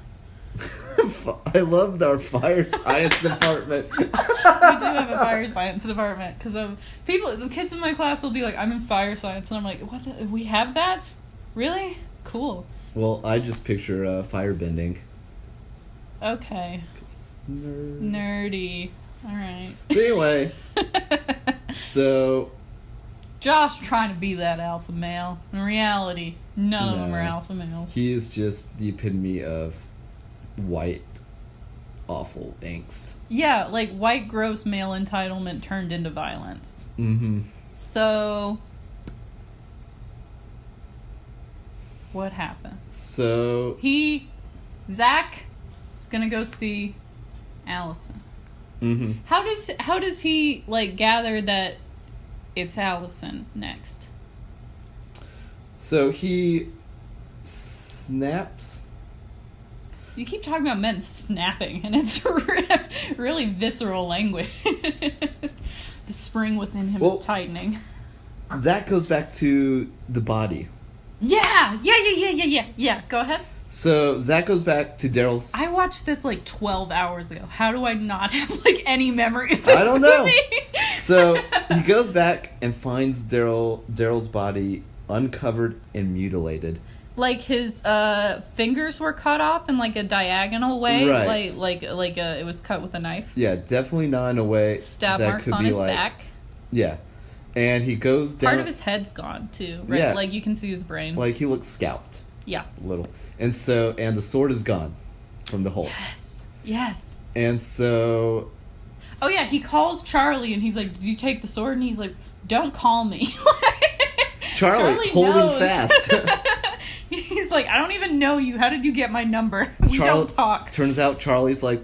I loved our fire science department. We do have a fire science department because of the kids in my class will be like, I'm in fire science, and I'm like, what? We have that? Really? Cool. Well, I just picture fire bending. Okay. Nerdy. All right. But anyway, so Josh trying to be that alpha male. In reality, none of them are alpha males. he is just the epitome of white, awful angst. Yeah, like white gross male entitlement turned into violence. Mm-hmm. So, what happened? So Zach is gonna go see Allison. Mm-hmm. How does he like gather that it's Allison next? So he snaps. You keep talking about men snapping, and it's really visceral language. The spring within him is tightening. Zach goes back to the body. Yeah. Go ahead. So Zach goes back to Daryl's. I watched this like 12 hours ago. How do I not have like any memory of this I don't know. movie? So he goes back and finds Daryl's body uncovered and mutilated. Like his fingers were cut off in like a diagonal way, Right. like it was cut with a knife. Yeah, definitely not in a way Stab that marks could on be his like, back. Yeah, and he goes down. Part of his head's gone too, right? Yeah. Like you can see his brain. Like he looks scalped Yeah. a little, and the sword is gone from the hole. Yes. And so Oh yeah, he calls Charlie and he's like, "Did you take the sword?" And he's like, "Don't call me." Charlie holding knows. fast. He's like, "I don't even know you. How did you get my number? We don't talk." Turns out Charlie's like,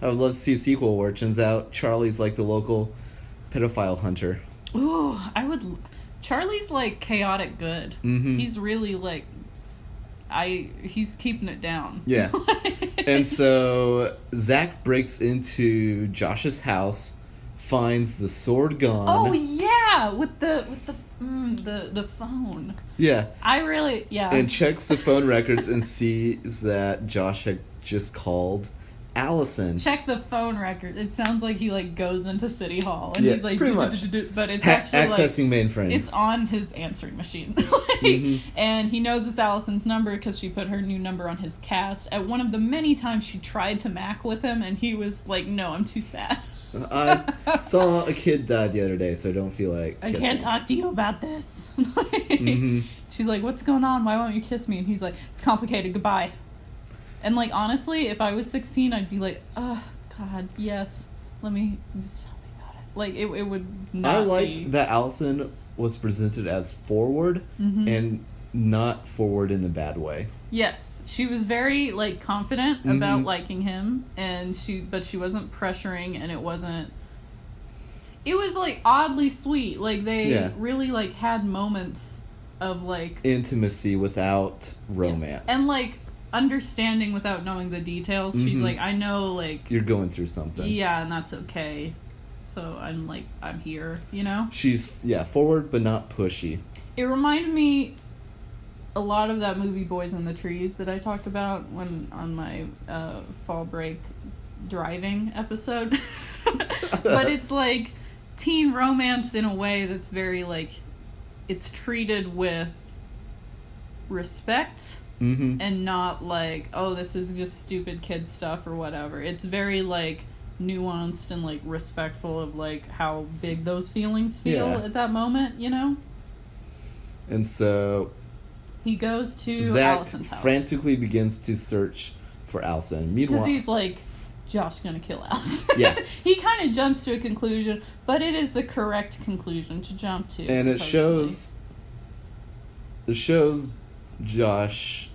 I would love to see a sequel where it turns out Charlie's like the local pedophile hunter. Ooh, Charlie's like chaotic good. Mm-hmm. He's really like, he's keeping it down. Yeah. And so Zach breaks into Josh's house, finds the sword gone. Oh yeah, with the phone. Yeah. Yeah. And checks the phone records and sees that Josh had just called Allison. Check the phone record. It sounds like he like goes into City Hall and Yeah, he's like, pretty much. but it's actually like Accessing mainframe. it's on his answering machine. Mm-hmm. And he knows it's Allison's number because she put her new number on his cast. At one of the many times she tried to mac with him, and he was like, "No, I'm too sad. I saw a kid die the other day, so I don't feel like I kissing. can't talk to you about this." Mm-hmm. She's like, "What's going on? Why won't you kiss me?" And he's like, "It's complicated. Goodbye." And like honestly, if I was 16, I'd be like, "Oh God, yes. Let me just tell me about it." Like it would not. I liked be... that Allison was presented as forward and not forward in the bad way. Yes, she was very like confident about liking him, and she wasn't pressuring, and it was like oddly sweet. Like they really like had moments of like intimacy without romance. and like understanding without knowing the details. She's like, I know like you're going through something. Yeah, and that's okay. So I'm here, you know? She's forward but not pushy. It reminded me a lot of that movie Boys in the Trees that I talked about on my fall break driving episode. But it's like teen romance in a way that's very like it's treated with respect and not like, oh, this is just stupid kid stuff or whatever. It's very like nuanced and like respectful of like how big those feelings feel at that moment, you know? And so he goes to Zach Allison's house. frantically begins to search for Allison. Meanwhile, Because he's like, Josh gonna kill Allison. Yeah. He kind of jumps to a conclusion, but it is the correct conclusion to jump to. and supposedly. it shows Josh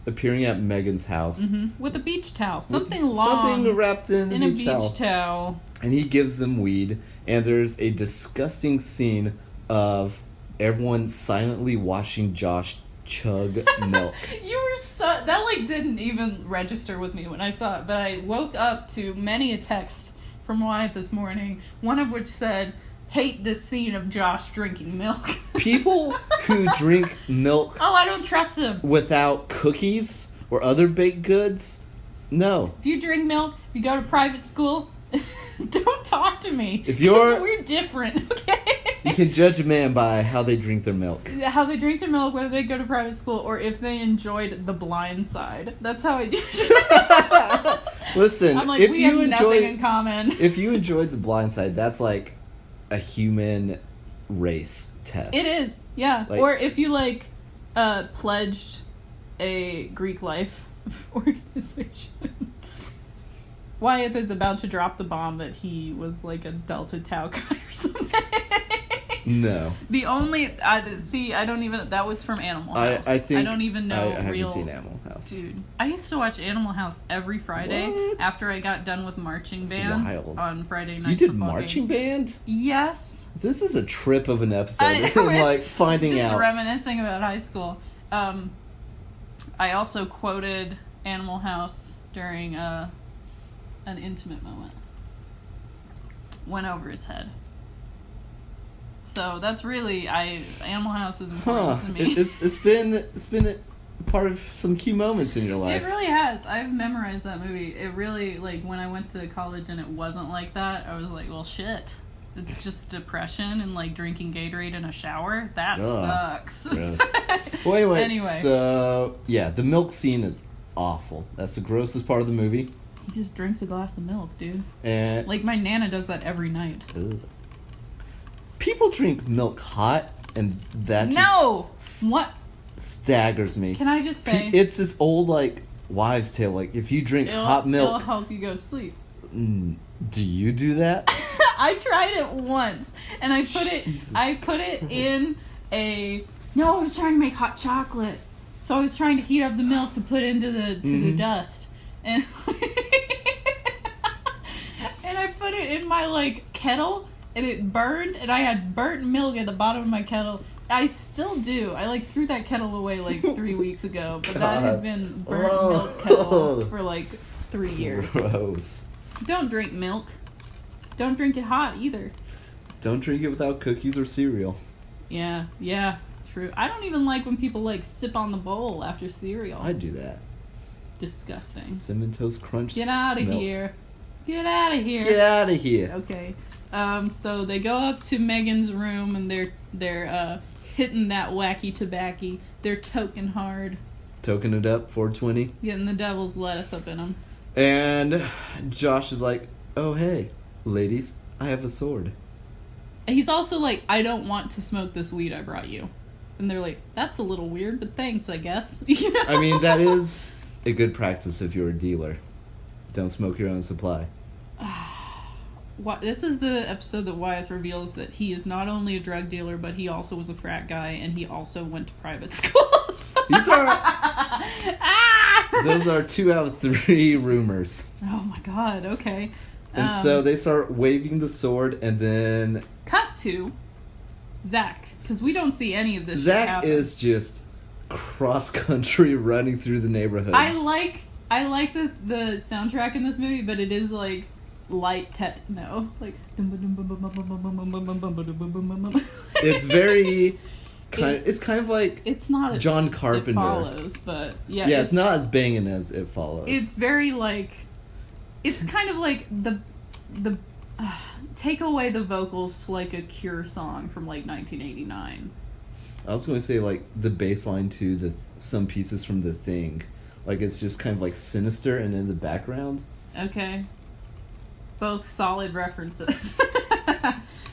appearing at Megan's house with a beach towel, with something long, something wrapped in a beach beach towel. towel. And he gives them weed, and there's a disgusting scene of everyone silently watching Josh chug milk. You were that like didn't even register with me when I saw it, but I woke up to many a text from Wyatt this morning, one of which said, "Hate this scene of Josh drinking milk." People who drink milk Oh, I don't trust him. without cookies or other baked goods, no. If you drink milk, if you go to private school, don't talk to me. If you're- 'Cause we're different, okay? You can judge a man by how they drink their milk. How they drink their milk, whether they go to private school, or if they enjoyed The Blind Side. That's how I judge. Listen, I'm like, if we you have nothing in enjoy, common. if you enjoyed The Blind Side, that's like a human race test. It is, yeah. Like- or if you like pledged a Greek life organization. Wyatt is about to drop the bomb that he was like a Delta Tau guy or something. No. The only see, I don't even. That was from Animal House. I think I don't even know I real. haven't seen Animal House. Dude, I used to watch Animal House every Friday What? after I got done with marching That's band wild. on Friday night. You did football marching games. band? Yes. This is a trip of an episode. I I'm know, like it's finding just out. reminiscing about high school. I also quoted Animal House during an intimate moment. Went over its head. So that's really Animal House is important to me. It's been a part of some key moments in your life. It really has. I've memorized that movie. It really, like, when I went to college and it wasn't like that, I was like, well, shit. It's just depression and, like, drinking Gatorade in a shower. That Ugh. sucks. Gross. Well, Anyway. So yeah, the milk scene is awful. That's the grossest part of the movie. He just drinks a glass of milk, dude. And Like, my Nana does that every night. ugh. People drink milk hot, and that just No! What? staggers me. Can I just say... It's this old like wives' tale. Like if you drink hot It'll milk, help you go to sleep. do you do that? I tried it once, and I put Jesus. it in a... No, I was trying to make hot chocolate. So I was trying to heat up the milk to put into the dust. And and I put it in my, like, kettle, and it burned, and I had burnt milk at the bottom of my kettle. I still do. I, like, threw that kettle away, like, 3 weeks ago, but that had God. been burnt Oh. milk kettle for, like, 3 years. Gross. Don't drink milk. Don't drink it hot, either. Don't drink it without cookies or cereal. Yeah, true. I don't even like when people, like, sip on the bowl after cereal. I do that. Disgusting. Cinnamon Toast Crunch. Get out of milk. here. Get out of here. Get out of here. Okay. So they go up to Megan's room and they're hitting that wacky tobacco. They're toking hard, Token it up, 420. getting the devil's lettuce up in them. And Josh is like, oh, hey, ladies, I have a sword. He's also like, I don't want to smoke this weed I brought you. And they're like, that's a little weird, but thanks, I guess. You know? I mean, that is a good practice if you're a dealer. Don't smoke your own supply. This is the episode that Wyeth reveals that he is not only a drug dealer, but he also was a frat guy, and he also went to private school. These are Ah! those are 2 out of 3 rumors. Oh my god, okay. And so they start waving the sword, and then Cut to Zach, because we don't see any of this shit Zach happen. is just cross country running through the neighborhoods. I like the soundtrack in this movie, but it is like light techno, like. It's very it's kind of like It's not a, John It Carpenter. follows, but yeah, Yeah, it's not as banging as It Follows. It's very like, it's kind of like the take away the vocals to like a Cure song from like 1989. I was going to say like the bass line to some pieces from The Thing. Like it's just kind of like sinister and in the background. Okay. Both solid references.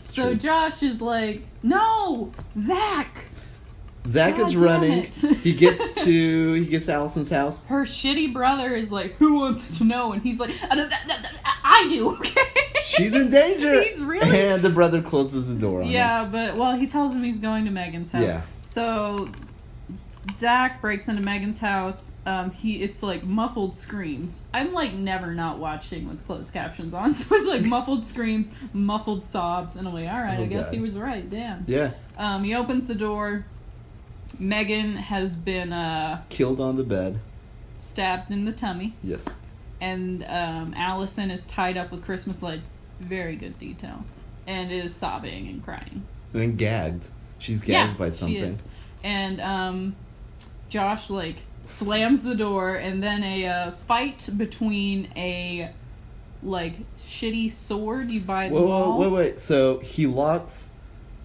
So True. Josh is like, no, Zach. Zach God is damn running. it. He gets to Allison's house. Her shitty brother is like, who wants to know? And he's like, I do, okay? She's in danger. He's really... And the brother closes the door on her. Yeah, but, well, he tells him he's going to Megan's house. Yeah. So, Zach breaks into Megan's house. It's like muffled screams. I'm like never not watching with closed captions on. So it's like muffled screams, muffled sobs, and I'm like, alright, Oh, I guess God. he was right, damn. Yeah. He opens the door. Megan has been Killed on the bed. stabbed in the tummy. Yes. And Allison is tied up with Christmas lights. Very good detail. And is sobbing and crying. And gagged. She's gagged by something. She is. And Josh like slams the door, and then a fight between a like shitty sword you buy at the mall. Wait. So he locks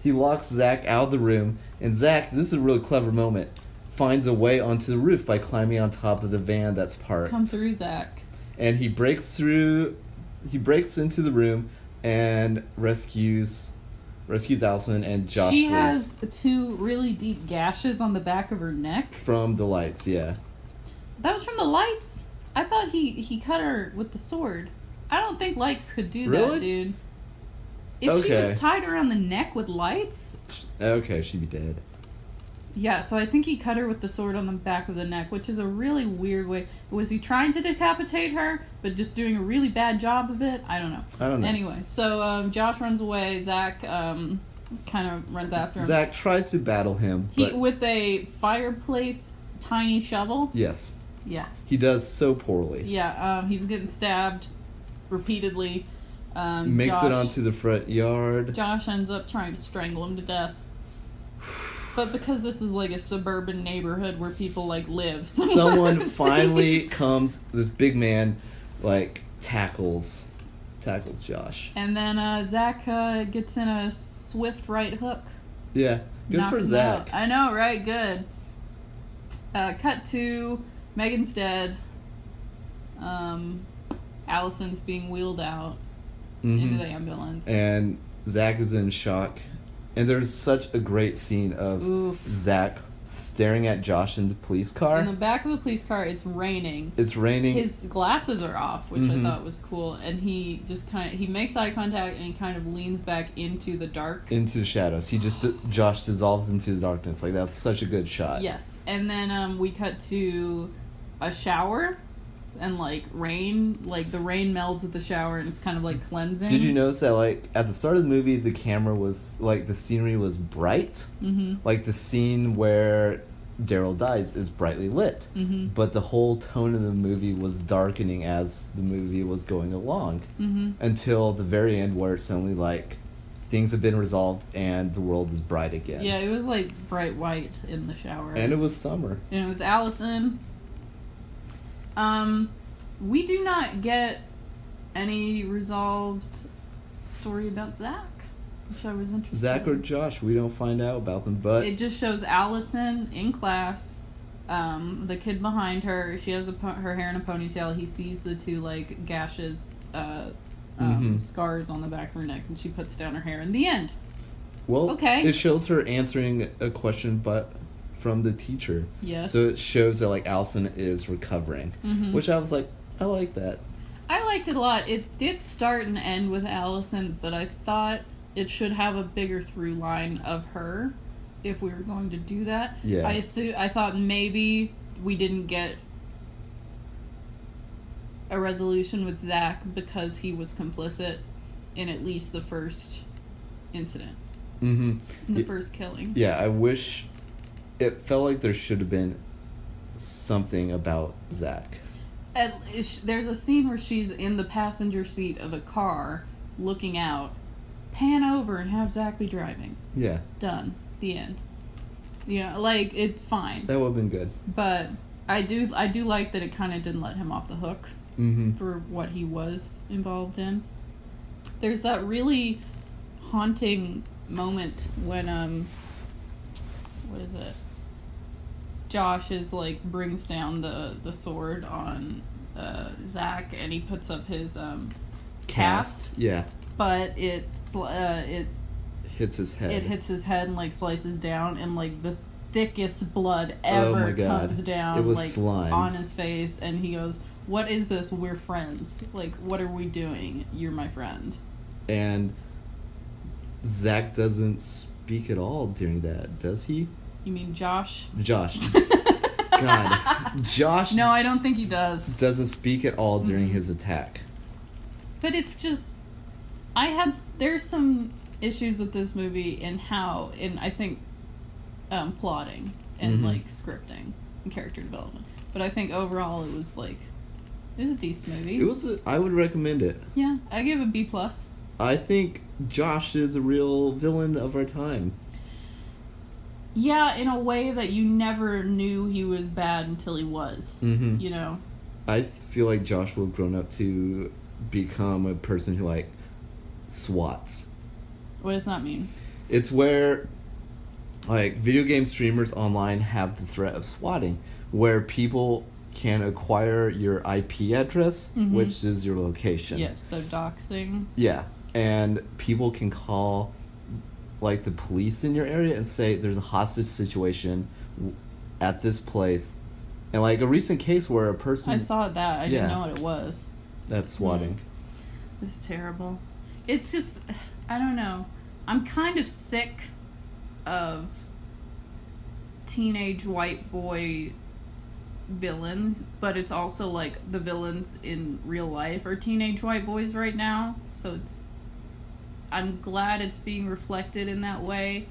Zach out of the room, and Zach, this is a really clever moment, finds a way onto the roof by climbing on top of the van that's parked. Come through, Zach. And he breaks into the room and rescues Allison, and Josh She has 2 really deep gashes on the back of her neck. from the lights, yeah. That was from the lights? I thought he cut her with the sword. I don't think lights could do Really? that, dude. If she Okay. was tied around the neck with lights, Okay, she'd be dead. yeah, so I think he cut her with the sword on the back of the neck, which is a really weird way. Was he trying to decapitate her, but just doing a really bad job of it? I don't know. Anyway, so Josh runs away. Zach kind of runs after him. Zach tries to battle him, but With a fireplace tiny shovel. yes, Yeah. he does so poorly. Yeah, he's getting stabbed repeatedly. Makes it onto the front yard. Josh ends up trying to strangle him to death. But because this is like a suburban neighborhood where people like live, Someone finally comes. This big man, like tackles Josh. And then Zach gets in a swift right hook. Yeah, good Knocks for him Zach. out. I know, right? Good. Cut to Megan's dead. Allison's being wheeled out into the ambulance. And Zach is in shock. And there's such a great scene of Oof. Zach staring at Josh in the police car. In the back of the police car, it's raining. It's raining. His glasses are off, which I thought was cool, and he just he makes eye contact and he kind of leans back into the dark. Into the shadows. Josh dissolves into the darkness. Like, that's such a good shot. Yes, and then we cut to a shower, and like rain, like the rain melts with the shower, and it's kind of like cleansing. Did you notice that, like, at the start of the movie, the camera was, like, the scenery was bright? Mm-hmm. Like, the scene where Daryl dies is brightly lit. Mm-hmm. But the whole tone of the movie was darkening as the movie was going along. Mm-hmm. Until the very end where it's suddenly, like, things have been resolved and the world is bright again. Yeah, it was like bright white in the shower. And it was summer. And it was Allison. We do not get any resolved story about Zach, which I was interested Zach or Josh, we don't find out about them, but It just shows Allison in class, the kid behind her. She has her hair in a ponytail. He sees the two like gashes, scars on the back of her neck, and she puts down her hair. In the end, well, okay. it shows her answering a question, but from the teacher. yes, So it shows that, like, Allison is recovering, which I was like, I like that. I liked it a lot. It did start and end with Allison, but I thought it should have a bigger through line of her if we were going to do that. Yeah. I thought maybe we didn't get a resolution with Zach because he was complicit in at least the first incident, Mm-hmm. in the first killing. Yeah, I wish it felt like there should have been something about Zach. There's a scene where she's in the passenger seat of a car looking out. Pan over and have Zach be driving. Yeah, Done. The end. Yeah, like, it's fine. that would have been good. But I do like that it kind of didn't let him off the hook Mm-hmm. for what he was involved in. There's that really haunting moment when what is it? Josh is like brings down the sword on Zach, and he puts up his cast, Yeah, but it hits his head. it hits his head and like slices down, and like the thickest blood Oh ever my God. comes down It was like slime. on his face, and he goes, "What is this? We're friends. Like, what are we doing? You're my friend." And Zach doesn't speak at all during that, does he? You mean Josh? Josh. God. Josh No, I don't think he does. doesn't speak at all during his attack. But it's just, there's some issues with this movie in I think, plotting and like scripting and character development. But I think overall it was a decent movie. I would recommend it. Yeah, I give it a B+. I think Josh is a real villain of our time. Yeah, in a way that you never knew he was bad until he was. Mm-hmm. You know? I feel like Josh will have grown up to become a person who, like, swats. What does that mean? It's where, like, video game streamers online have the threat of swatting, where people can acquire your IP address, which is your location. Yes, so doxing. Yeah, and people can call, like, the police in your area and say there's a hostage situation at this place. And, like, a recent case where a person... I saw that. I Yeah. didn't know what it was. That's swatting. It's terrible. It's just... I don't know. I'm kind of sick of teenage white boy villains, but it's also like the villains in real life are teenage white boys right now, so I'm glad it's being reflected in that way,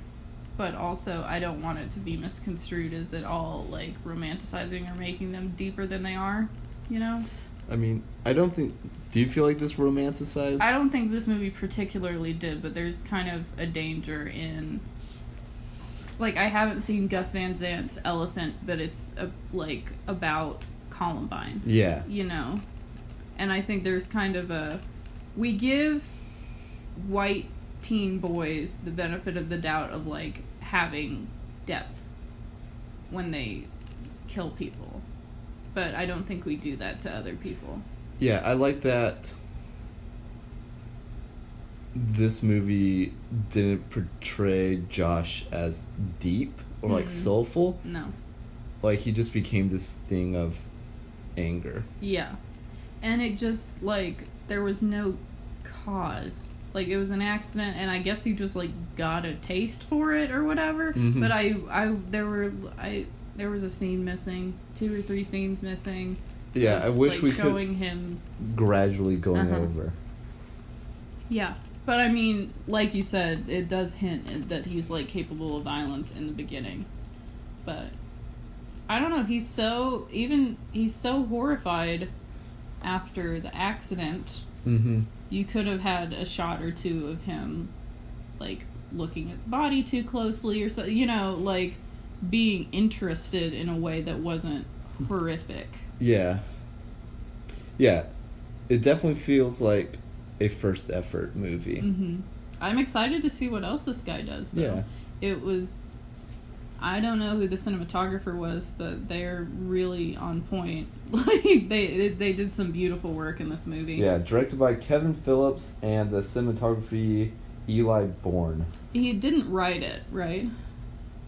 but also I don't want it to be misconstrued as at all like romanticizing or making them deeper than they are, you know? I mean, I don't think... Do you feel like this romanticized? I don't think this movie particularly did, but there's kind of a danger in... Like, I haven't seen Gus Van Sant's Elephant, but it's, about Columbine. Yeah. You know? And I think there's kind of a... We give white teen boys the benefit of the doubt of, like, having depth when they kill people. But I don't think we do that to other people. Yeah, I like that this movie didn't portray Josh as deep or, like, soulful. No. Like, he just became this thing of anger. Yeah. And it just, like, there was no cause. Like, it was an accident, and I guess he just, like, got a taste for it or whatever. Mm-hmm. But there was a scene missing, 2 or 3 scenes missing. Yeah, of, I wish like, we showing could him gradually going over. Yeah. But I mean, like you said, it does hint that he's, like, capable of violence in the beginning. But I don't know, he's so horrified after the accident. Mm-hmm. You could have had a shot or two of him, like, looking at the body too closely or so, you know, like, being interested in a way that wasn't horrific. Yeah. Yeah. It definitely feels like a first effort movie. Mm-hmm. I'm excited to see what else this guy does, though. Yeah. I don't know who the cinematographer was, but they're really on point. Like, they did some beautiful work in this movie. Yeah, directed by Kevin Phillips and the cinematography Eli Bourne. He didn't write it, right?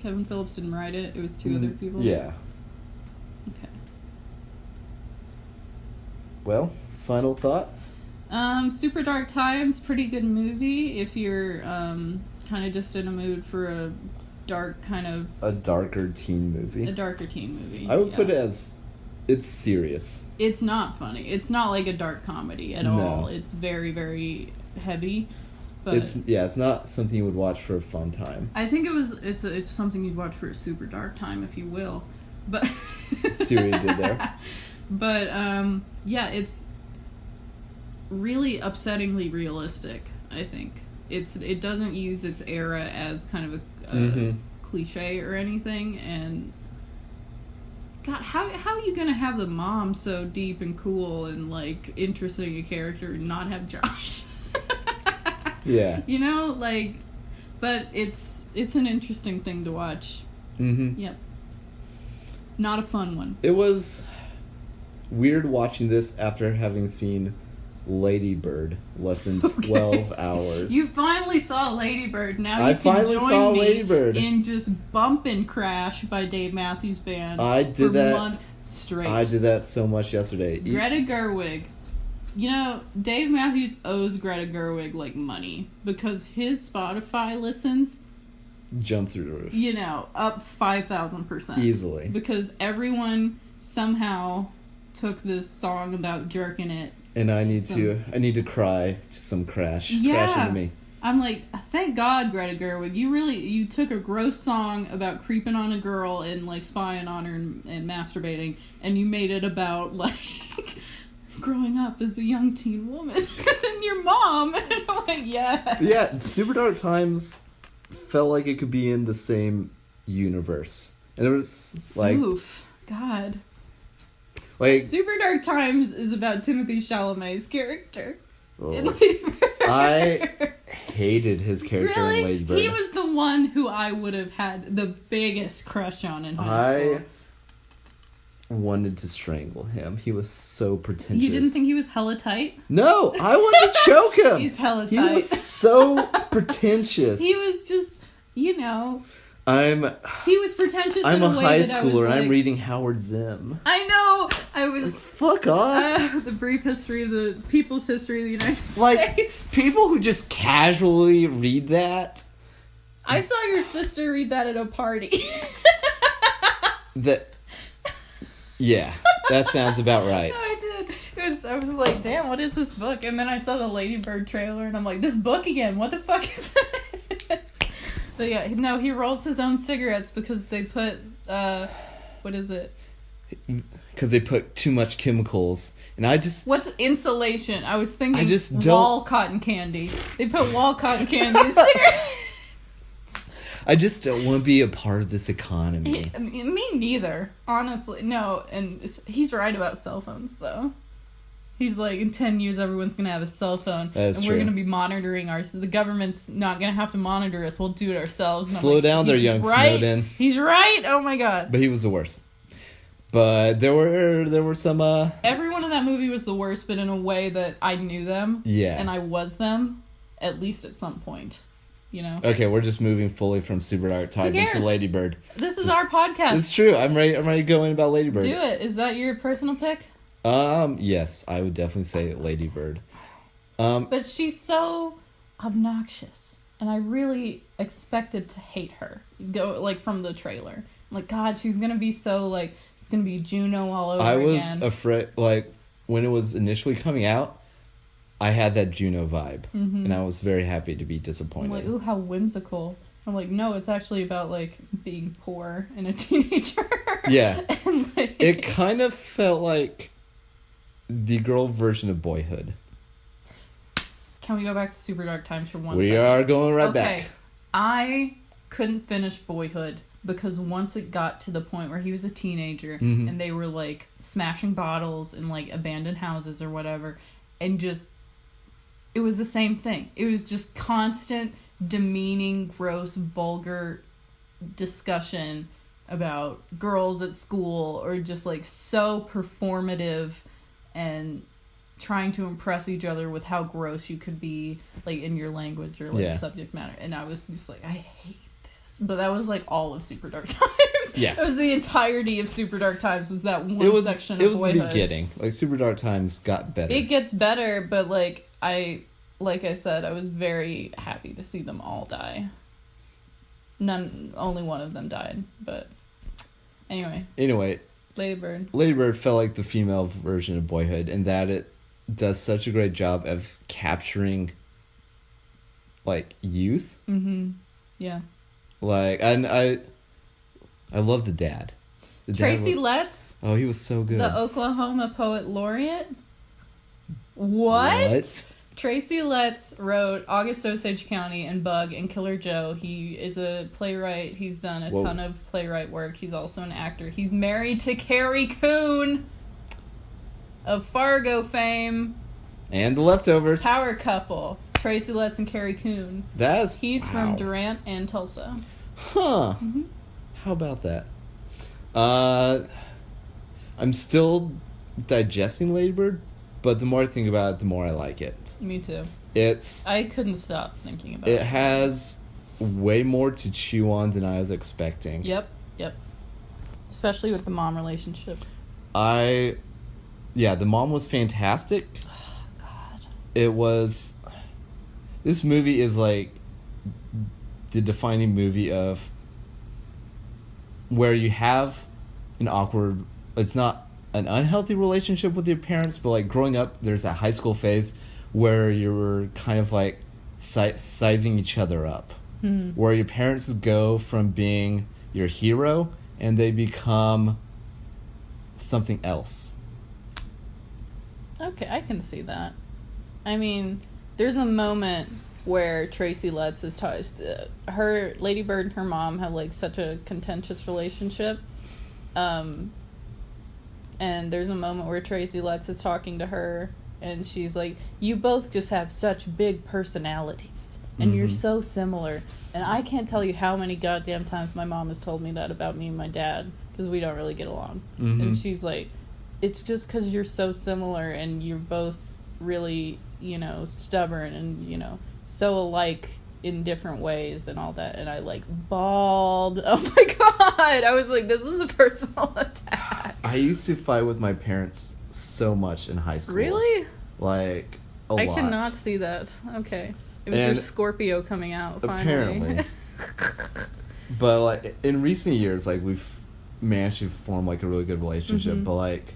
Kevin Phillips didn't write it. It was 2 other people? Yeah. Okay. Well, final thoughts? Super Dark Times, pretty good movie if you're kind of just in a mood for a dark kind of... A darker teen movie. A darker teen movie. I would put it as... It's serious. It's not funny. It's not like a dark comedy at all. It's very, very heavy. But it's not something you would watch for a fun time. I think it's something you'd watch for a super dark time, if you will. But See what you did there. But yeah, it's really upsettingly realistic, I think. It doesn't use its era as kind of a cliche or anything, and God, how are you gonna have the mom so deep and cool and, like, interesting a character and not have Josh? Yeah. You know, like, but it's an interesting thing to watch. Mm-hmm. Yep. Not a fun one. It was weird watching this after having seen Lady Bird less than 12 hours. You finally saw Lady Bird. Now I you can finally join saw me Lady Bird. in just Bump and Crash by Dave Matthews Band I did for that months straight. I did that so much yesterday. Greta Gerwig. You know, Dave Matthews owes Greta Gerwig, like, money because his Spotify listens, Jump through the roof. you know, up 5,000%. Easily. Because everyone somehow took this song about jerking it. And I need to cry to some Crash. Yeah. Crash into me. I'm like, thank God, Greta Gerwig. You took a gross song about creeping on a girl and, like, spying on her and masturbating, and you made it about, like, growing up as a young teen woman and your mom. And I'm like, yeah. Yeah, Super Dark Times felt like it could be in the same universe. And there was, like... Oof. God. Like... Super Dark Times is about Timothée Chalamet's character. In Oh, Lady Bird. I hated his character Really? in Lady Bird. He was the one who I would have had the biggest crush on in high school. I wanted to strangle him. He was so pretentious. You didn't think he was hella tight? No, I wanted to choke him. He's hella He tight. was so pretentious. He was just, you know, He was pretentious I'm in a a way high that I was schooler. like, I'm reading Howard Zinn. I know. I was Fuck off. the brief history of the people's history of the United Like, States. people who just casually read that, I saw your sister read that at a party. yeah, that sounds about right. I did. I was like, damn, what is this book? And then I saw the Lady Bird trailer, and I'm like, this book again? What the fuck is it? But yeah, no, he rolls his own cigarettes because they put, what is it? Because they put too much chemicals. And I just... What's insulation? I was thinking I just don't... wall cotton candy. They put wall cotton candy in cigarettes. I just don't want to be a part of this economy. Me neither, honestly. No, and he's right about cell phones, though. He's like, in 10 years, everyone's going to have a cell phone. That's and true. we're going to be monitoring the government's not going to have to monitor us. We'll do it ourselves. And Slow down there, young Snowden. He's right. Oh, my God. But he was the worst. But there were some... Everyone in that movie was the worst, but in a way that I knew them. Yeah. And I was them, at least at some point. You know? Okay, we're just moving fully from Super Dark Tide into Lady Bird. This is our podcast. It's true. I'm ready to go in about Lady Bird. Do it. Is that your personal pick? Yes, I would definitely say Lady Bird. But she's so obnoxious, and I really expected to hate her. From the trailer. I'm like, God, she's gonna be so like it's gonna be Juno all over again. I was afraid, like when it was initially coming out, I had that Juno vibe, and I was very happy to be disappointed. I'm like, ooh, how whimsical. I'm like, no, it's actually about like being poor and a teenager. Yeah, and, like, it kind of felt like the girl version of Boyhood. Can we go back to Super Dark Times for one second? We are going right back. I couldn't finish Boyhood because once it got to the point where he was a teenager and they were like smashing bottles in like abandoned houses or whatever, and just it was the same thing. It was just constant demeaning, gross, vulgar discussion about girls at school, or just like so performative and trying to impress each other with how gross you could be, like in your language or like subject matter. And I was just like, I hate this. But that was like all of Super Dark Times. Yeah, it was the entirety of Super Dark Times. Was that one section of Boyhood? It was the beginning. Like Super Dark Times got better. It gets better, but like I said, I was very happy to see them all die. Only one of them died, but anyway. Lady Bird felt like the female version of Boyhood, in that it does such a great job of capturing like youth. Yeah. Like, and I love the dad. Tracy Letts. Oh, he was so good. The Oklahoma Poet Laureate. What? Tracy Letts wrote August Osage County and Bug and Killer Joe. He is a playwright. He's done a ton of playwright work. He's also an actor. He's married to Carrie Coon of Fargo fame. And The Leftovers. Power couple. Tracy Letts and Carrie Coon. He's from Durant and Tulsa. Huh. How about that? I'm still digesting Lady Bird, but the more I think about it, the more I like it. Me too. I couldn't stop thinking about it. It has way more to chew on than I was expecting. Yep. Especially with the mom relationship. The mom was fantastic. Oh, God. It was... This movie is like the defining movie of where you have an awkward... It's not an unhealthy relationship with your parents, but like growing up, there's that high school phase where you're kind of like sizing each other up. Where your parents go from being your hero and they become something else. Okay, I can see that. I mean, there's a moment where Tracy Letts is her Lady Bird and her mom have like such a contentious relationship. And there's a moment where Tracy Letts is talking to her and she's like, you both just have such big personalities and you're so similar. And I can't tell you how many goddamn times my mom has told me that about me and my dad, because we don't really get along. And she's like, it's just because you're so similar and you're both really, stubborn and, so alike in different ways and all that, and I like bawled. Oh my god, I was like, this is a personal attack. I used to fight with my parents so much in high school. Really? Like, a I lot. cannot see that. Okay. It was your And Scorpio coming out, finally. Apparently. But, like, in recent years, like, we've managed to form, like, a really good relationship. Mm-hmm. But, like,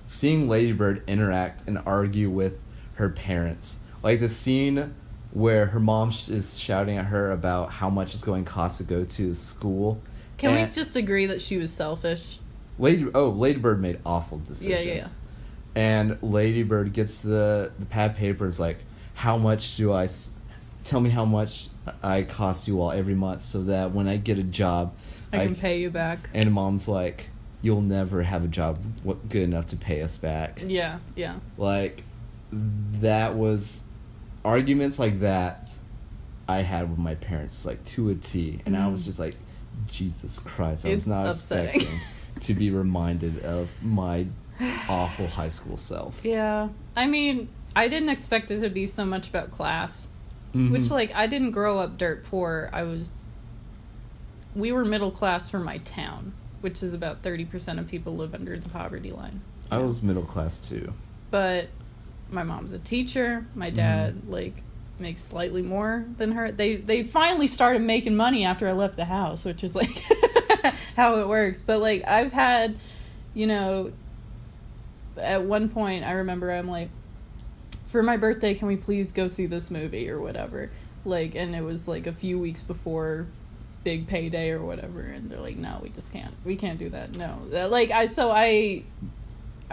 seeing Lady Bird interact and argue with her parents. Like, the scene where her mom is shouting at her about how much it's going to cost to go to school. Can we And just agree that she was selfish? Lady Bird made awful decisions. Yeah. And Lady Bird gets the pad of paper, is like, how much do I... Tell me how much I cost you all every month so that when I get a job... I can pay you back. And Mom's like, you'll never have a job good enough to pay us back. Yeah. Like, that was... Arguments like that I had with my parents, like, to a T. And I was just like, Jesus Christ. I It's was not upsetting. expecting to be reminded of my awful high school self. Yeah. I mean, I didn't expect it to be so much about class. Mhm. Which, like, I didn't grow up dirt poor. We were middle class for my town, which is about 30% of people live under the poverty line. I was middle class too. But my mom's a teacher. My dad, like, makes slightly more than her. They finally started making money after I left the house, which is, like, how it works. But, like, I've had, you know, at one point, I remember I'm like, for my birthday, can we please go see this movie or whatever? Like, and it was, like, a few weeks before big payday or whatever, and they're like, no, we just can't. We can't do that. No. Like, I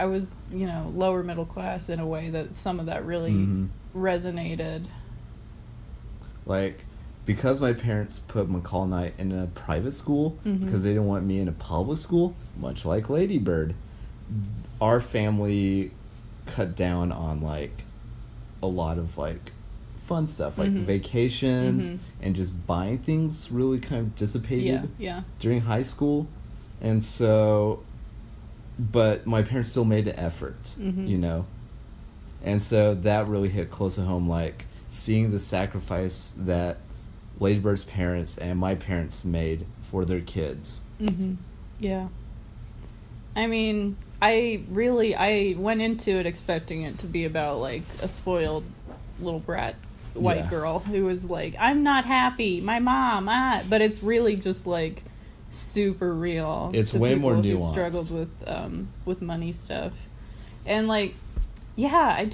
was, you know, lower middle class in a way that some of that really resonated. Like, because my parents put McCall Knight in a private school because they didn't want me in a public school, much like Lady Bird, our family cut down on, like, a lot of, like, fun stuff, like vacations and just buying things really kind of dissipated during high school. And so, but my parents still made an effort, you know? And so that really hit close to home, like, seeing the sacrifice that Lady Bird's parents and my parents made for their kids. Yeah. I mean, I went into it expecting it to be about, like, a spoiled little brat white girl who was like, I'm not happy, my mom, but it's really just, like, super real. It's to way more people who've nuanced. struggled with money stuff. And, like, yeah,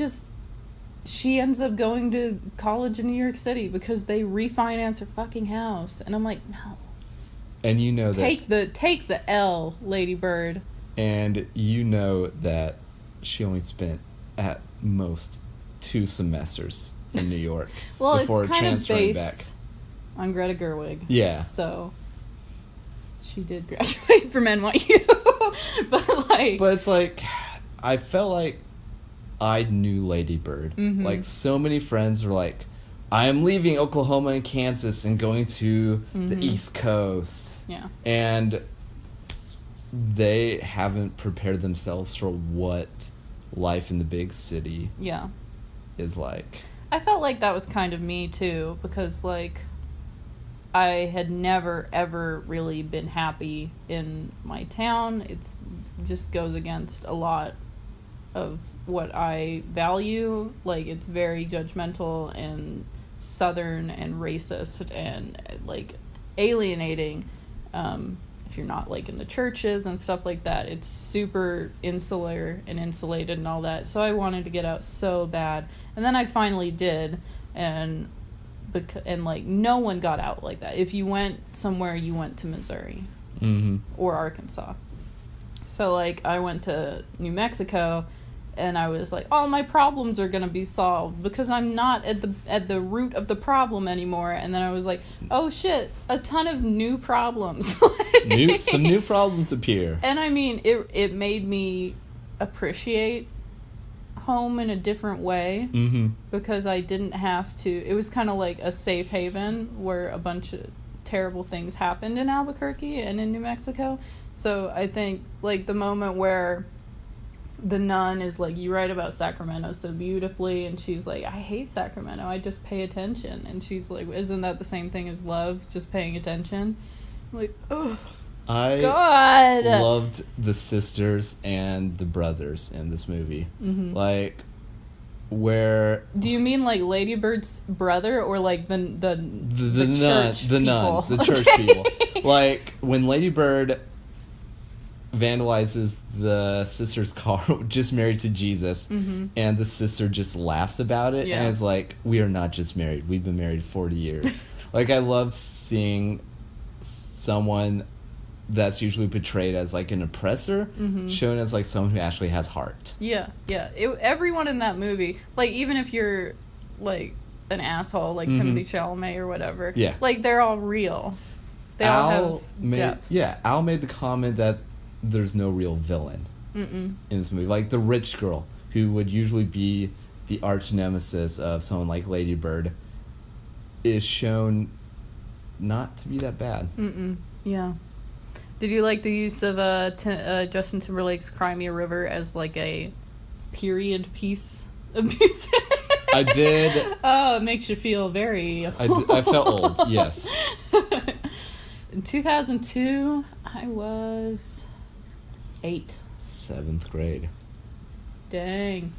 she ends up going to college in New York City because they refinance her fucking house. And I'm like, no. And you know that... Take the L, Lady Bird. And you know that she only spent at most 2 semesters in New York Well, before it's kind of transferring based back. on Greta Gerwig. Yeah. So she did graduate from NYU. But it's like, I felt like I knew Lady Bird. Like, so many friends were like, I am leaving Oklahoma and Kansas and going to the East Coast. Yeah. And they haven't prepared themselves for what life in the big city is like. I felt like that was kind of me too, because, like, I had never ever really been happy in my town. It's just goes against a lot of what I value. Like, it's very judgmental and southern and racist and, like, alienating. If you're not, like, in the churches and stuff like that, it's super insular and insulated and all that. So I wanted to get out so bad, and then I finally did, and like, no one got out like that. If you went somewhere, you went to Missouri or Arkansas. So, like, I went to New Mexico, and I was like, all my problems are gonna be solved because I'm not at the root of the problem anymore. And then I was like, oh shit, a ton of new problems. Some new problems appear. And I mean, it made me appreciate home in a different way because I didn't have to. It was kind of like a safe haven where a bunch of terrible things happened in Albuquerque and in New Mexico. So I think, like, the moment where the nun is like, you write about Sacramento so beautifully, and she's like, I hate Sacramento, I just pay attention. And she's like, isn't that the same thing as love, just paying attention? I'm like, oh I God. loved the sisters and the brothers in this movie. Like, where Do you mean like Lady Bird's brother, or like the church people? nuns, the church Okay. people? Like, when Lady Bird vandalizes the sister's car, just married to Jesus, and the sister just laughs about it, Yeah. and is like, we are not just married, we've been married 40 years. Like, I love seeing someone that's usually portrayed as like an oppressor shown as like someone who actually has heart. Yeah. Everyone in that movie, like, even if you're like an asshole, like Timothy Chalamet or whatever, Yeah. like, they're all real. They all have depth. Al made the comment that there's no real villain in this movie. Like, the rich girl, who would usually be the arch nemesis of someone like Lady Bird, is shown not to be that bad. Yeah. Did you like the use of Justin Timberlake's Cry Me a River as like a period piece of music? I did. Oh, it makes you feel very... I felt old, yes. In 2002, I was 8. 7th grade. Dang.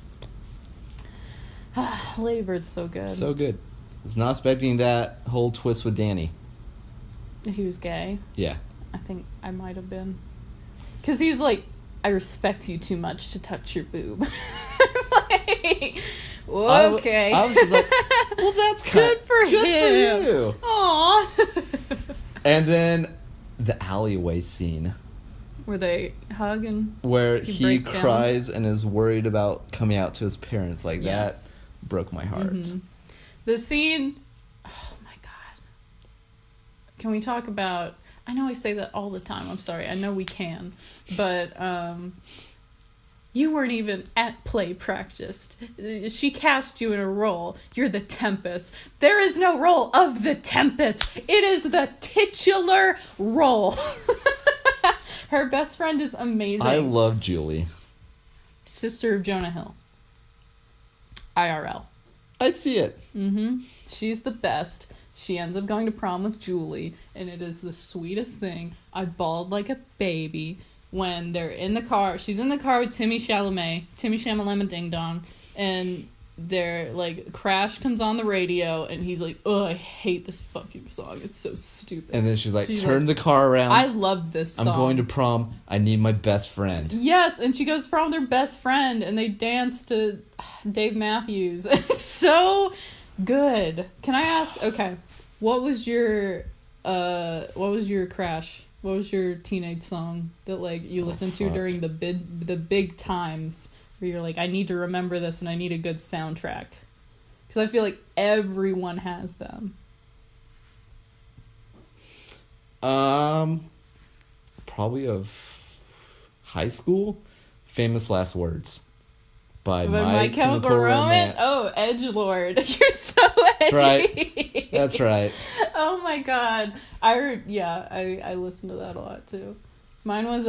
Lady Bird's so good. So good. Was not expecting that whole twist with Danny. He was gay. Yeah. I think I might have been. Because he's like, I respect you too much to touch your boob. Like, okay. I was just like, well, that's Good for him. Good for you. Aww. And then the alleyway scene Where they hug and... where He he breaks down. cries and is worried about coming out to his parents. Like, Yeah. that broke my heart. The scene... Oh, my God. Can we talk about... I know I say that all the time. I'm sorry. I know we can. But, you weren't even at play practice. She cast you in a role. You're the Tempest. There is no role of the Tempest. It is the titular role. Her best friend is amazing. I love Julie. Sister of Jonah Hill. IRL. I see it. She's the best. She ends up going to prom with Julie, and it is the sweetest thing. I bawled like a baby when they're in the car. She's in the car with Timmy Shamalama Ding Dong, and they're like, Crash comes on the radio, and he's like, oh, I hate this fucking song. It's so stupid. And then she's like, She's turn like, the car around. I love this song. I'm going to prom. I need my best friend. Yes, and she goes to prom with her best friend, and they dance to Dave Matthews. It's so good. Can I ask? Okay, what was your crash? What was your teenage song that like you listened to fuck. during the big times where you're like, I need to remember this and I need a good soundtrack? Because I feel like everyone has them. Probably of high school. Famous Last Words by But My Chemical Romance. Oh, Edgelord. You're so edgy. right. That's right. Oh my God. I listened to that a lot too. Mine was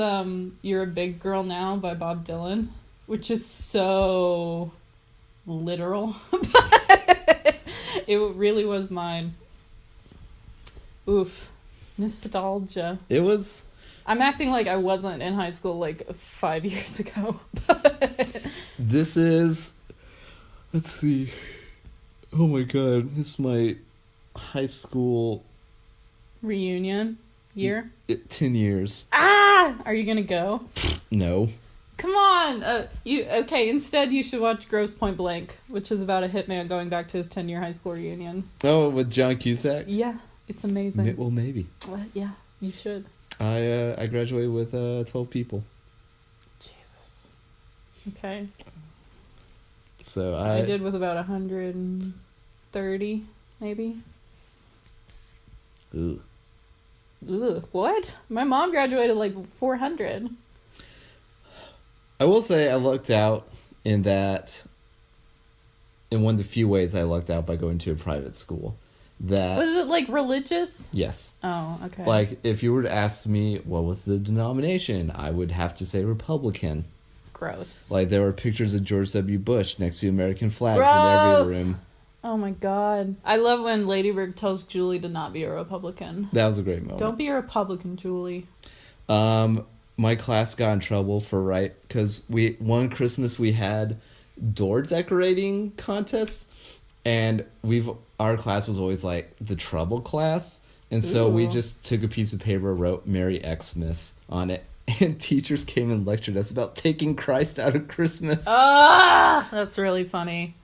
You're a Big Girl Now by Bob Dylan, which is so literal. But it really was mine. Oof. Nostalgia. It was. I'm acting like I wasn't in high school like 5 years ago. This is. Let's see. Oh my god. This is my high school. Reunion year. 10 years. Ah! Are you gonna go? No. Come on! Instead you should watch Grosse Point Blank, which is about a hitman going back to his 10-year high school reunion. Oh, with John Cusack? Yeah, it's amazing. Well, maybe. Yeah, you should. I graduated with 12 people. Jesus. Okay. So I did with about 130, maybe. Ugh. Ugh, what? My mom graduated like 400. I will say I lucked out in that. In one of the few ways I lucked out by going to a private school. That Was it like religious? yes. Oh, okay. Like if you were to ask me what was the denomination, I would have to say Republican. Gross. Like, there were pictures of George W. Bush next to American flags Gross. in every room. Oh my god. I love when Lady Bird tells Julie to not be a Republican. That was a great moment. Don't be a Republican, Julie. My class got in trouble for because one Christmas we had door decorating contests, and our class was always like the trouble class, and so we Ooh. just took a piece of paper, wrote Merry Xmas on it, and teachers came and lectured us about taking Christ out of Christmas. Ah, that's really funny.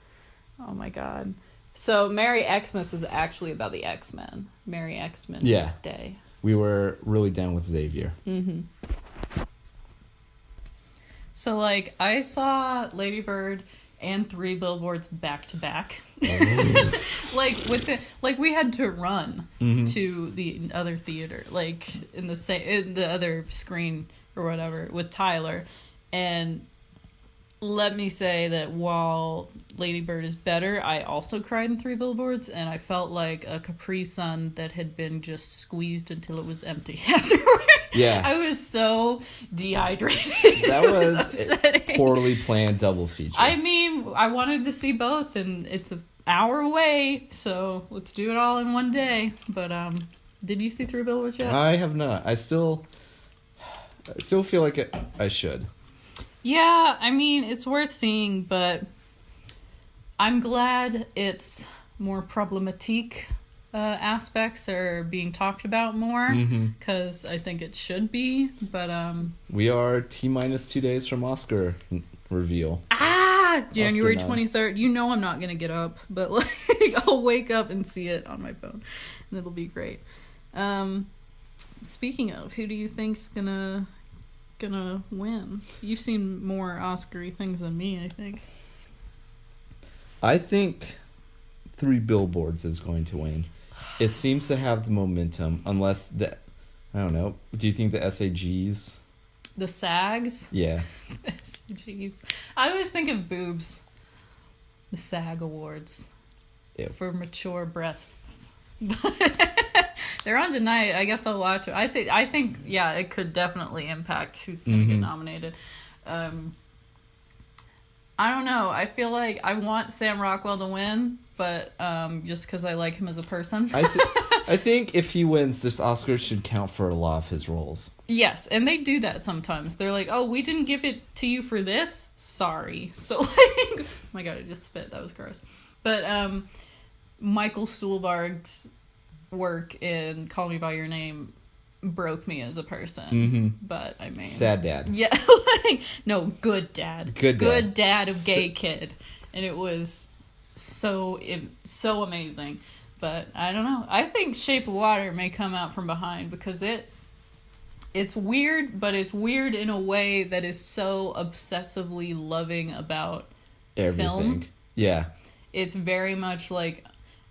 Oh my god. So Merry Xmas is actually about the X-Men. Merry X-Men Yeah. Day. We were really down with Xavier. So like I saw Lady Bird and 3 Billboards back to back. Like we had to run to the other theater, like in the other screen or whatever with Tyler. And let me say that while Lady Bird is better, I also cried in 3 Billboards, and I felt like a Capri Sun that had been just squeezed until it was empty afterward. Yeah. I was so dehydrated. That It was upsetting. a poorly planned double feature. I mean, I wanted to see both, and it's an hour away, so let's do it all in one day. But did you see 3 Billboards yet? I have not. I still feel like I should. Yeah, I mean, it's worth seeing, but I'm glad it's more problematique aspects are being talked about more, because I think it should be, but We are T-minus 2 days from Oscar reveal. January Oscar nods. 23rd. You know I'm not gonna get up, but like I'll wake up and see it on my phone, and it'll be great. Speaking of, who do you think's gonna win? You've seen more Oscar-y things than me, I think. I think 3 Billboards is going to win. It seems to have the momentum, unless I don't know. Do you think the SAGs? The SAGs? Yeah. SAGs. I always think of boobs. The SAG Awards. Ew. For mature breasts. They're on tonight. I guess I'll watch it. I think, yeah, it could definitely impact who's going to get nominated. I don't know. I feel like I want Sam Rockwell to win, but just because I like him as a person. I think if he wins, this Oscar should count for a lot of his roles. Yes, and they do that sometimes. They're like, oh, we didn't give it to you for this? Sorry. So, like, oh my god, I just spit. That was gross. But Michael Stuhlbarg's work in Call Me By Your Name broke me as a person. But, I mean... Sad dad. Yeah, like, no, good dad. Good dad. Good dad of gay kid. And it was so amazing. But I don't know. I think Shape of Water may come out from behind because it's weird, but it's weird in a way that is so obsessively loving about Everything. film. Yeah. It's very much like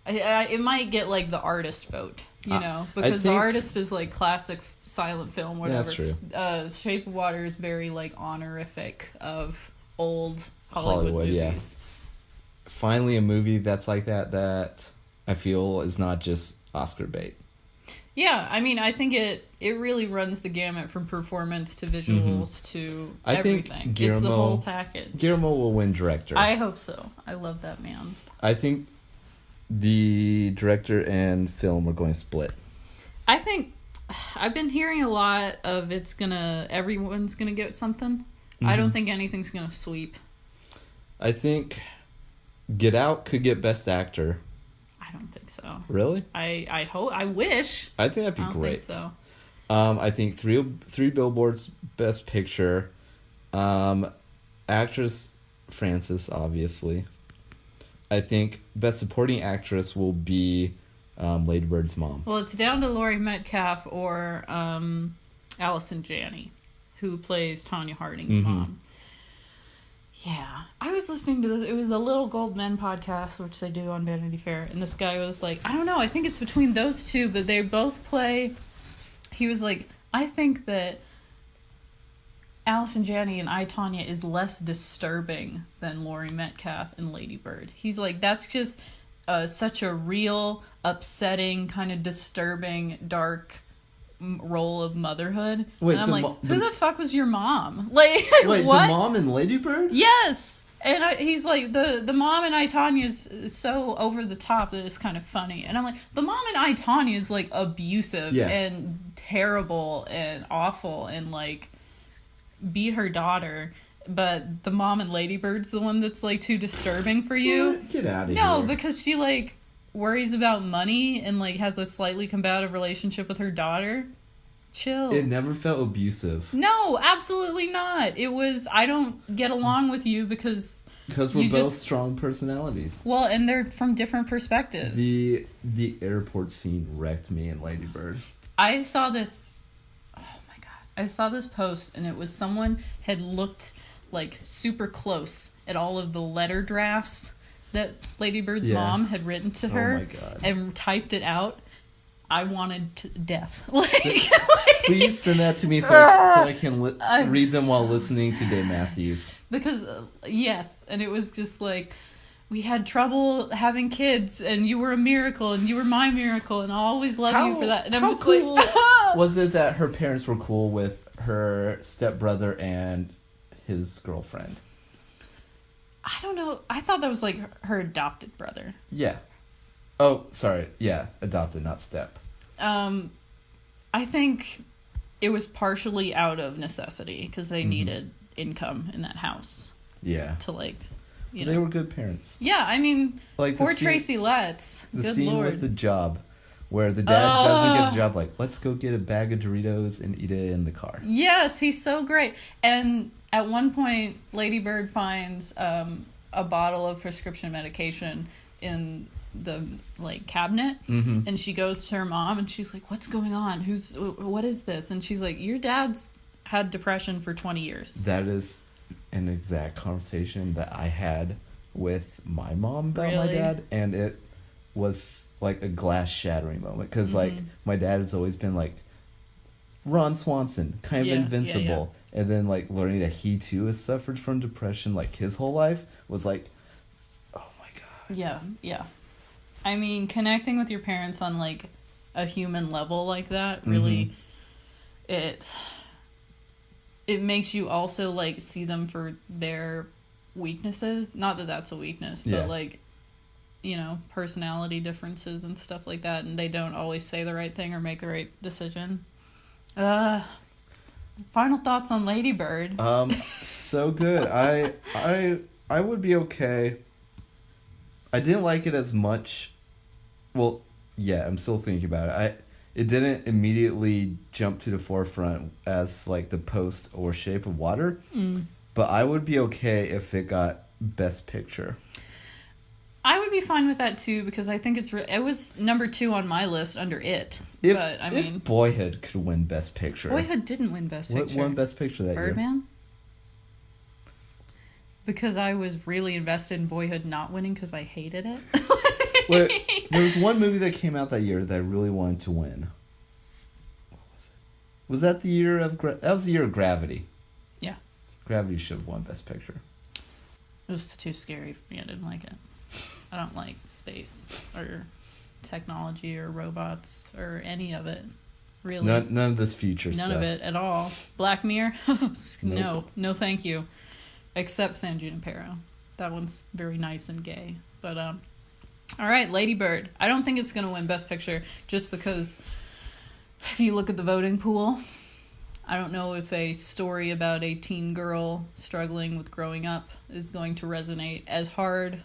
it might get like the artist vote, you know, I because the think- artist is like classic silent film, whatever. That's true. Shape of Water is very like honorific of old Hollywood yeah. movies. Finally, a movie that's like that I feel is not just Oscar bait. Yeah, I mean, I think it really runs the gamut from performance to visuals to I think everything. It's the Guillermo- whole package. Guillermo will win director. I hope so. I love that man. I think the director and film are going to split. I think I've been hearing a lot of everyone's gonna get something. I don't think anything's gonna sweep. I think Get Out could get Best Actor. I don't think so. Really? I hope. I wish. I think that'd be I don't great. think so. I think three Billboards Best Picture. Actress Frances, obviously. I think Best Supporting Actress will be Lady Bird's mom. Well, it's down to Laurie Metcalf or Allison Janney, who plays Tanya Harding's mom. Yeah. I was listening to this. It was the Little Gold Men podcast, which they do on Vanity Fair. And this guy was like, I don't know. I think it's between those two, but they both play... He was like, I think that Allison Janney and I, Tonya is less disturbing than Laurie Metcalf and Lady Bird. He's like, that's just such a real, upsetting, kind of disturbing, dark role of motherhood. Wait, and I'm the like, mo- who the- the fuck was your mom? Like, Wait, what? the mom in Lady Bird? Yes. And he's like, the mom in I, Tonya is so over the top that it's kind of funny. And I'm like, the mom in I, Tonya is like abusive Yeah. and terrible and awful and like beat her daughter. But the mom in Lady Bird's the one that's like too disturbing for you. What? Get out of here. No, because she like worries about money and like has a slightly combative relationship with her daughter. Chill. It never felt abusive. No, absolutely not. It was, I don't get along with you because Because we're you both just- strong personalities. well, and they're from different perspectives. The airport scene wrecked me in Lady Bird. I saw this, oh my god, I saw this post and it was someone had looked like super close at all of the letter drafts that Lady Bird's Yeah. mom had written to her my God. and typed it out. I wanted death. Like, Please send that to me so I can I'm read them while so listening to Dave Matthews. because yes, and it was just like we had trouble having kids and you were a miracle and you were my miracle and I'll always love you for that. And I'm how just cool like was it that her parents were cool with her stepbrother and his girlfriend? I don't know. I thought that was like her adopted brother. Yeah. Oh, sorry. Yeah, adopted, not step. I think it was partially out of necessity because they needed income in that house Yeah. to like, you They know. were good parents. Yeah, I mean, Like poor the scene, Tracy Letts. the Good scene lord. with the job, where the dad doesn't get the job. Like, let's go get a bag of Doritos and eat it in the car. Yes, he's so great. And at one point, Lady Bird finds a bottle of prescription medication in the like cabinet, and she goes to her mom and she's like, "What's going on? What is this?" And she's like, "Your dad's had depression for 20 years." That is an exact conversation that I had with my mom about my Really? dad, and it was like a glass shattering moment because like my dad has always been like Ron Swanson, kind of Yeah, yeah, invincible, and then like learning that he too has suffered from depression like his whole life was like, oh my god. Yeah, yeah. I mean, connecting with your parents on like a human level like that really it makes you also like see them for their weaknesses. Not that that's a weakness, but Yeah. like, you know, personality differences and stuff like that, and they don't always say the right thing or make the right decision. Final thoughts on Lady Bird. So good. I would be okay. I didn't like it as much. Well, yeah, I'm still thinking about it. It didn't immediately jump to the forefront as like The Post or Shape of Water, but I would be okay if it got Best Picture. I would be fine with that too because I think it was number 2 on my list under It. If But I mean, if Boyhood could win Best Picture, Boyhood didn't win Best what Picture. won Best Picture that year? Birdman? Because I was really invested in Boyhood not winning because I hated it. Wait, there was one movie that came out that year that I really wanted to win. What was it? Was that the year of that was the year of Gravity? Yeah. Gravity should have won Best Picture. It was too scary for me. I didn't like it. I don't like space or technology or robots or any of it. Really. None of this future None stuff. of it at all. Black Mirror? No, thank you. Except San Junipero. That one's very nice and gay. But all right, Lady Bird. I don't think it's gonna win Best Picture just because if you look at the voting pool, I don't know if a story about a teen girl struggling with growing up is going to resonate as hard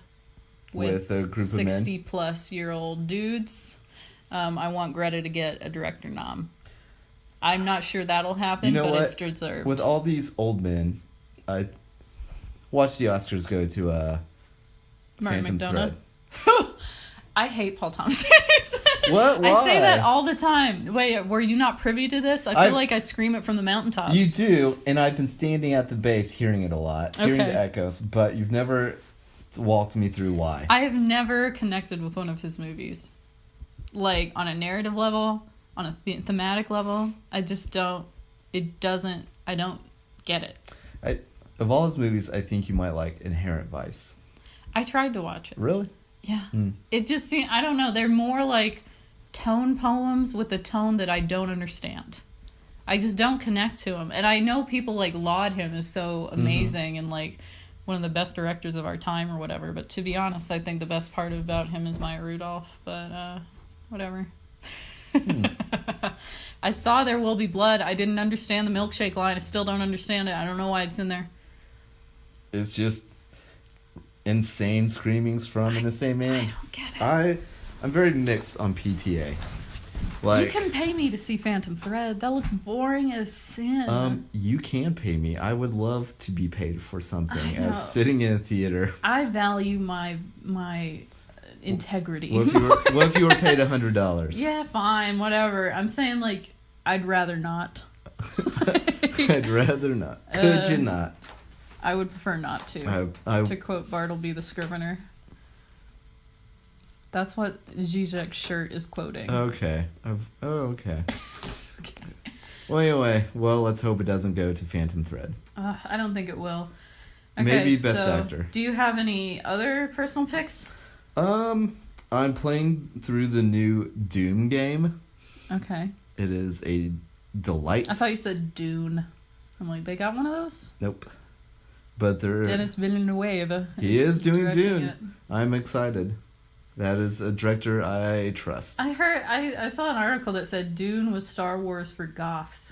with a group of men? 60-plus-year-old dudes. I want Greta to get a director nom. I'm not sure that'll happen, You know but what? it's deserved. With all these old men, I watch the Oscars go to Martin Phantom McDonough. Thread. I hate Paul Thomas Anderson. What? I say Why? that all the time. Wait, were you not privy to this? I feel like I scream it from the mountaintops. You do, and I've been standing at the base hearing it a lot, hearing Okay. the echoes, but you've never walked me through why. I have never connected with one of his movies. Like, on a narrative level, on a thematic level. I just don't... I don't get it. Of all his movies, I think you might like Inherent Vice. I tried to watch it. Really? Yeah. It just seemed... I don't know. They're more like tone poems with a tone that I don't understand. I just don't connect to him. And I know people like laud him as so amazing and like one of the best directors of our time or whatever. But to be honest, I think the best part about him is Maya Rudolph. But whatever. I saw There Will Be Blood. I didn't understand the milkshake line. I still don't understand it. I don't know why it's in there. It's just insane screamings from an insane man. I don't get it. I'm very mixed on PTA. Like, you can pay me to see Phantom Thread. That looks boring as sin. you can pay me. I would love to be paid for something I know. as sitting in a theater. I value my integrity. What if you were paid $100? Yeah, fine, whatever. I'm saying, like, I'd rather not. I'd rather not. Could you not? I would prefer not to. To quote Bartleby the Scrivener. That's what Zizek's shirt is quoting. Okay. Okay. Well, anyway, let's hope it doesn't go to Phantom Thread. I don't think it will. Okay, Maybe Best Actor. Do you have any other personal picks? I'm playing through the new Doom game. Okay. It is a delight. I thought you said Dune. I'm like, they got one of those? Nope. But they're... Dennis Villeneuve. He is doing directing Dune. it. I'm excited. That is a director I trust. I saw an article that said Dune was Star Wars for goths.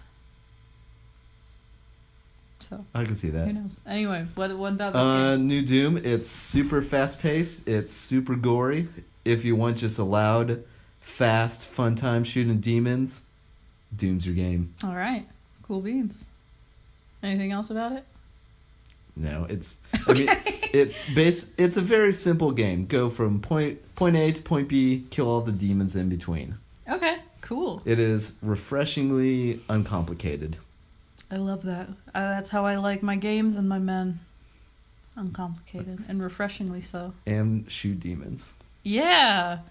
So I can see that. who knows? Anyway, what about this game? New Doom. It's super fast paced. It's super gory. If you want just a loud, fast, fun time shooting demons, Doom's your game. All right, cool beans. Anything else about it? No, it's. I mean, it's a very simple game. Go from point A to point B, kill all the demons in between. Okay, cool. It is refreshingly uncomplicated. I love that. That's how I like my games and my men. Uncomplicated and refreshingly so. And shoot demons. Yeah,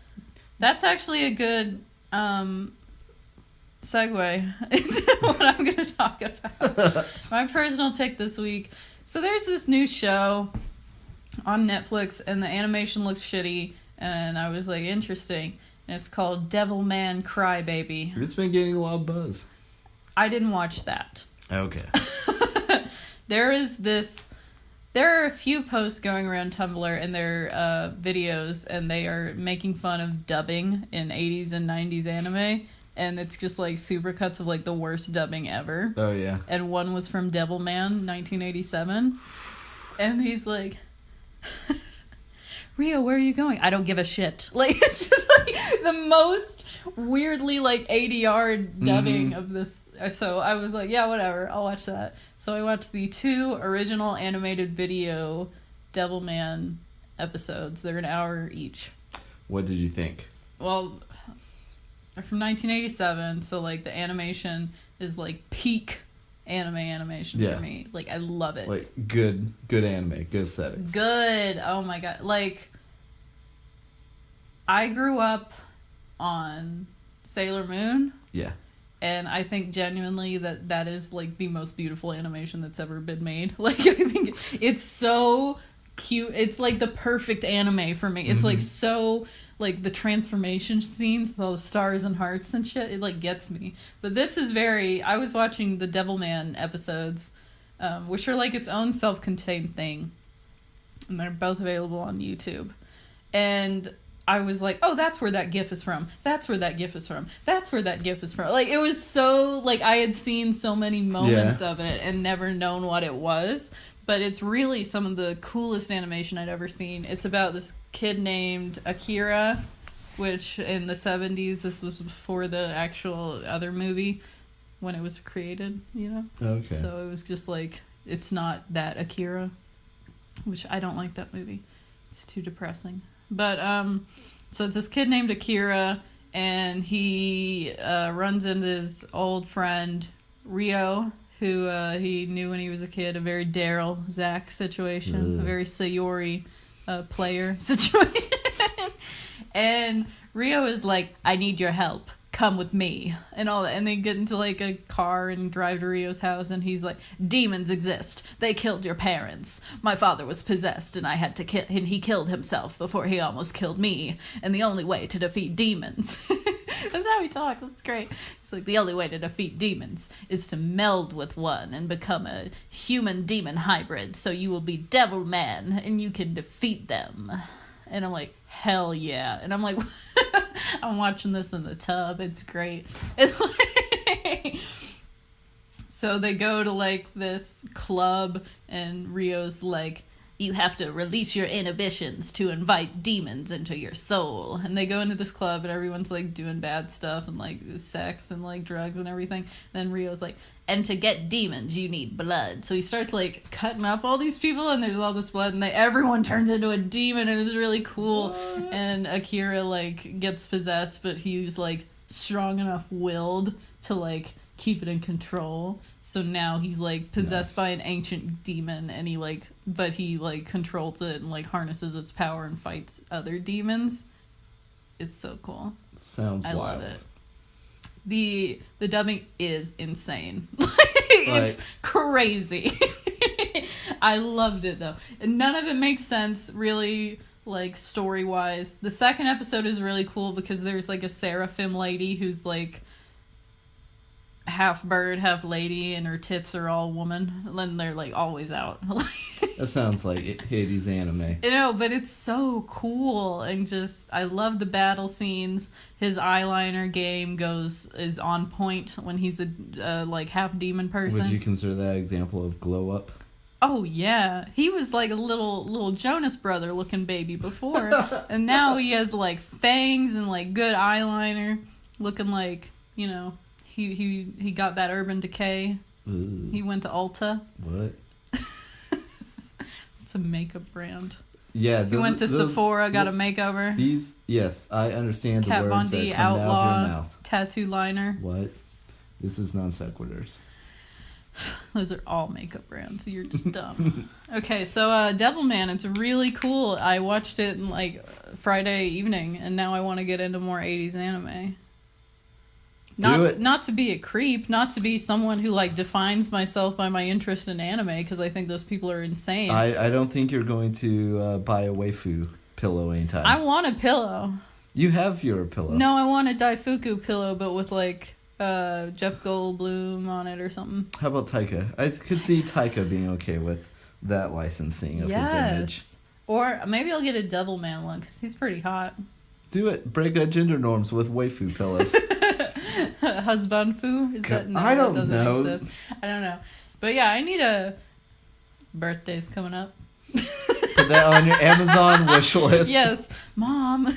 that's actually a good segue into what I'm going to talk about. My personal pick this week. So there's this new show on Netflix, and the animation looks shitty, and I was like, interesting. And it's called Devilman Crybaby. It's been getting a lot of buzz. I didn't watch that. Okay. There are a few posts going around Tumblr and their videos, and they are making fun of dubbing in 80s and 90s anime, and it's just like super cuts of like the worst dubbing ever. Oh yeah. And one was from Devilman 1987, and he's like, Rio, where are you going? I don't give a shit. Like, it's just like the most weirdly like ADR dubbing of this. So I was like, yeah, whatever, I'll watch that. So I watched the 2 original animated video Devilman episodes. They're an hour each. What did you think? Well, they're from 1987, so like the animation is like peak animation for me. Like, I love it. Like good anime, good aesthetics. Good. Oh my god. Like, I grew up on Sailor Moon. Yeah. And I think genuinely that is like the most beautiful animation that's ever been made. Like, I think it's so cute. It's like the perfect anime for me. It's like so, like the transformation scenes with all the stars and hearts and shit, it like gets me. But this is I was watching the Devilman episodes, which are like its own self-contained thing. And they're both available on YouTube. And I was like, oh, that's where that GIF is from. That's where that GIF is from. That's where that GIF is from. Like, it was so, like, I had seen so many moments of it and never known what it was. But it's really some of the coolest animation I'd ever seen. It's about this kid named Akira, which in the 70s, this was before the actual other movie when it was created, you know? Okay. So it was just like, it's not that Akira, which I don't like that movie. It's too depressing. But, so it's this kid named Akira, and he runs into his old friend, Rio, who he knew when he was a kid, a very Daryl Zack situation, a very Sayori player situation. And Rio is like, I need your help. Come with me. And all that. And they get into like a car and drive to Rio's house, and he's like, demons exist. They killed your parents. My father was possessed, and I had to kill him. He killed himself before he almost killed me. And the only way to defeat demons. And That's how he talks. That's great. He's like, the only way to defeat demons is to meld with one and become a human-demon hybrid, so you will be Devil Man, and you can defeat them. And I'm like, hell yeah. And I'm like, I'm watching this in the tub. It's great. It's like... So they go to, like, this club, and Rio's like, you have to release your inhibitions to invite demons into your soul. And they go into this club, and everyone's, like, doing bad stuff, and, like, sex, and, like, drugs, and everything. Then Rio's like, and to get demons, you need blood. So he starts, like, cutting up all these people, and there's all this blood, and everyone turns into a demon, and it's really cool. What? And Akira, like, gets possessed, but he's, like, strong enough willed to, like, keep it in control. So now he's like possessed by an ancient demon, and he like controls it and like harnesses its power and fights other demons. It's so cool. Sounds wild. Love it. The dubbing is insane. It's crazy. I loved it though. None of it makes sense really, like story wise. The second episode is really cool because there's like a seraphim lady who's like half bird, half lady, and her tits are all woman. And then they're like always out. That sounds like Hades anime. You know, but it's so cool, and just I love the battle scenes. His eyeliner game is on point when he's a like half demon person. Would you consider that example of glow up? Oh yeah, he was like a little Jonas Brother looking baby before, and now he has like fangs and like good eyeliner, looking like, you know. He got that Urban Decay. Ooh. He went to Ulta. What? It's a makeup brand. Yeah. He went to Sephora, got a makeover. Yes, I understand the Kat words Von that D, come out of your Outlaw, mouth. tattoo liner. What? This is non sequiturs. Those are all makeup brands. You're just dumb. Okay, so Devilman, it's really cool. I watched it in like Friday evening, and now I want to get into more 80s anime. Not to be a creep, not to be someone who like defines myself by my interest in anime, because I think those people are insane. I don't think you're going to buy a waifu pillow anytime. I want a pillow. You have your pillow. No, I want a Daifuku pillow, but with like Jeff Goldblum on it or something. How about Taika? I could see Taika being okay with that licensing of his image. Or maybe I'll get a Devilman one, because he's pretty hot. Do it. Break gender norms with waifu pillows. Husbandfu? Is that? No, I don't that doesn't know. exist. I don't know. But yeah, I need a... Birthday's coming up. Put that on your Amazon wish list. Yes. Mom.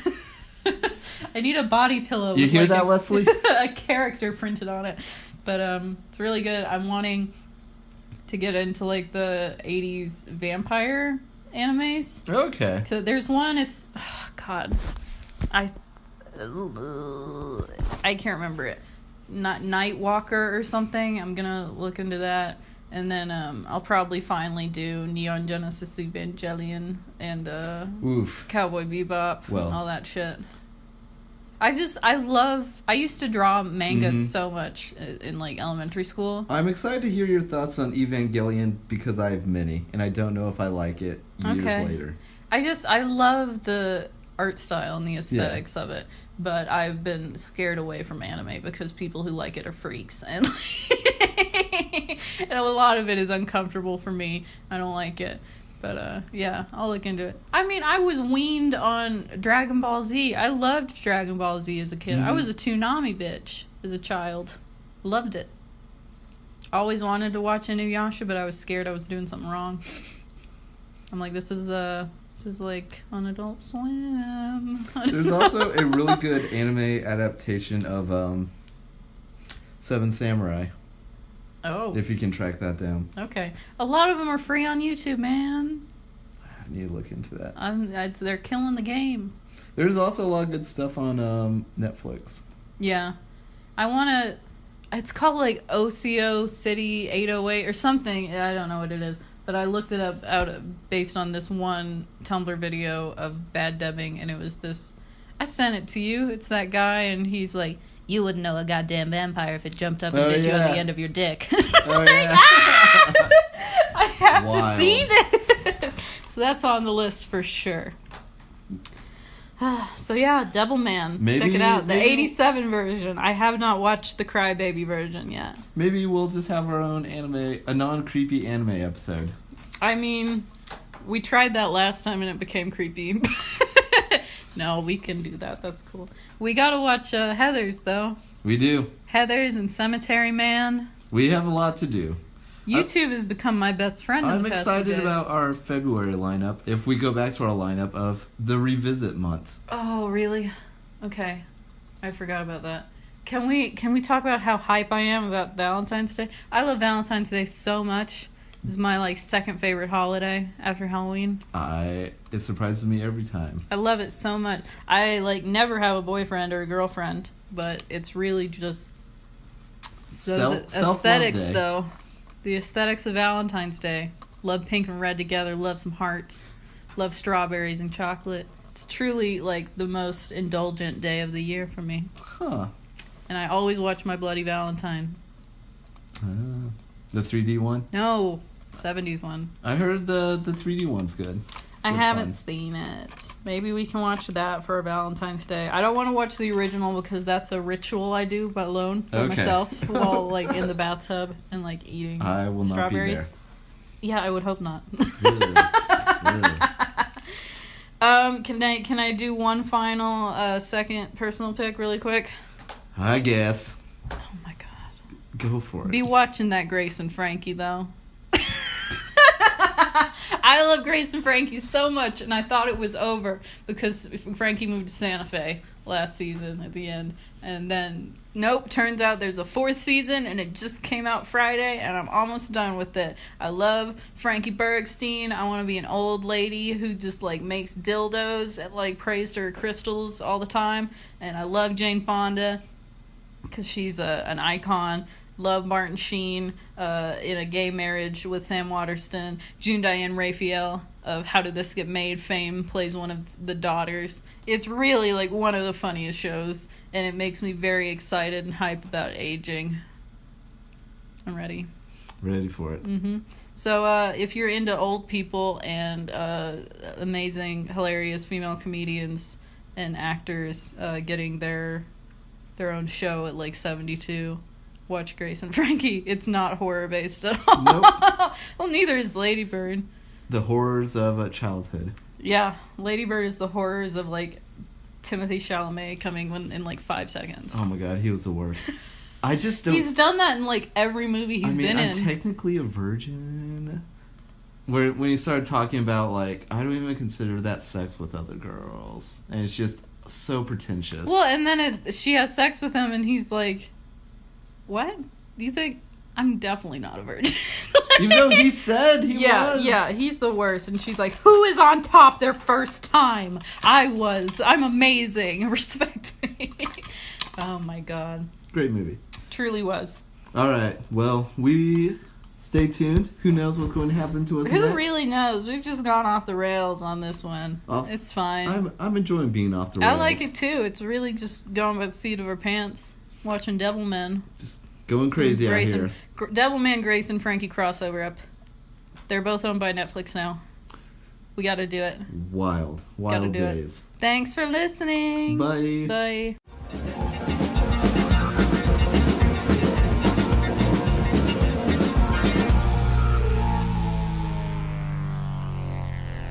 I need a body pillow. You with hear like that, Leslie? A character printed on it. But it's really good. I'm wanting to get into like the 80s vampire animes. Okay. So there's one, it's... Oh, God. I can't remember it. Not Nightwalker or something. I'm gonna look into that, and then I'll probably finally do Neon Genesis Evangelion and Cowboy Bebop and all that shit. I used to draw manga so much in like elementary school. I'm excited to hear your thoughts on Evangelion because I have many, and I don't know if I like it years later. I love the art style and the aesthetics of it, but I've been scared away from anime because people who like it are freaks, and and a lot of it is uncomfortable for me. I don't like it, but yeah, I'll look into it. I mean, I was weaned on Dragon Ball Z. I loved Dragon Ball Z as a kid. I was a Toonami bitch as a child. Loved it. Always wanted to watch Inuyasha, but I was scared I was doing something wrong. I'm like, this is like on Adult Swim. There's also a really good anime adaptation of Seven Samurai. Oh. If you can track that down. Okay. A lot of them are free on YouTube, man. I need to look into that. They're killing the game. There's also a lot of good stuff on Netflix. Yeah. I want to... It's called like OCO City 808 or something. I don't know what it is. But I looked it up based on this one Tumblr video of bad dubbing, and it was this... I sent it to you. It's that guy, and he's like, you wouldn't know a goddamn vampire if it jumped up and bit you on the end of your dick. Oh, yeah. I have to see this. So that's on the list for sure. So yeah, Devilman. Maybe- Check it out. The maybe- 87 version. I have not watched the Crybaby version yet. Maybe we'll just have our own anime, a non-creepy anime episode. I mean, we tried that last time and it became creepy. No, we can do that. That's cool. We gotta watch Heathers, though. We do. Heathers and Cemetery Man. We have a lot to do. YouTube has become my best friend. in I'm the past few excited days. about our February lineup. If we go back to our lineup of the Revisit month. Oh, really? Okay. I forgot about that. Can we talk about how hype I am about Valentine's Day? I love Valentine's Day so much. This is my second favorite holiday after Halloween. It surprises me every time. I love it so much. I never have a boyfriend or a girlfriend, but it's really just those Self-love aesthetics day. though. The aesthetics of Valentine's Day. Love pink and red together, love some hearts, love strawberries and chocolate. It's truly the most indulgent day of the year for me. Huh. And I always watch My Bloody Valentine. The 3D one? No, 70s one. I heard the 3D one's good. I They're haven't fun. seen it. Maybe we can watch that for Valentine's Day. I don't want to watch the original because that's a ritual I do alone for Okay. myself while in the bathtub and eating I will not strawberries. be there. Yeah, I would hope not. Really? Really? Can I do one final second personal pick really quick? I guess. Oh my god. Go for it. Be watching that Grace and Frankie though. I love Grace and Frankie so much, and I thought it was over because Frankie moved to Santa Fe last season at the end. And then, nope, turns out there's a 4th season, and it just came out Friday, and I'm almost done with it. I love Frankie Bergstein. I want to be an old lady who just, makes dildos and, prays to her crystals all the time. And I love Jane Fonda because she's an icon. Love Martin Sheen in a gay marriage with Sam Waterston. June Diane Raphael of How Did This Get Made fame plays one of the daughters. It's really one of the funniest shows, and it makes me very excited and hype about aging. I'm ready. Ready for it. So if you're into old people and amazing, hilarious female comedians and actors getting their own show at 72, watch Grace and Frankie. It's not horror based at all. Nope. Well, neither is Lady Bird. The horrors of childhood. Yeah, Lady Bird is the horrors of Timothy Chalamet coming in 5 seconds. Oh my god, he was the worst. I just don't. He's done that in every movie he's been I'm in. technically a virgin. When he started talking about I don't even consider that sex with other girls, and it's just so pretentious. Well, and then she has sex with him, and he's like, "What? Do you think I'm definitely not a virgin?" Even though he said he was. Yeah, he's the worst. And she's like, "Who is on top their first time? I was. I'm amazing. Respect me." Oh my god. Great movie. Truly was. All right. Well, we stay tuned. Who knows what's going to happen to us Who next? really knows? We've just gone off the rails on this one. It's fine. I'm enjoying being off the rails. I like it too. It's really just going by the seat of our pants. Watching Devilman. Just going crazy out here. Devilman, Grace, and Frankie crossover up. They're both owned by Netflix now. We gotta do it. Wild Gotta do it. days. Thanks for listening. Bye. Bye.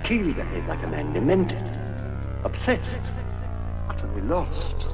Clearly behaved like a man demented, obsessed, utterly lost.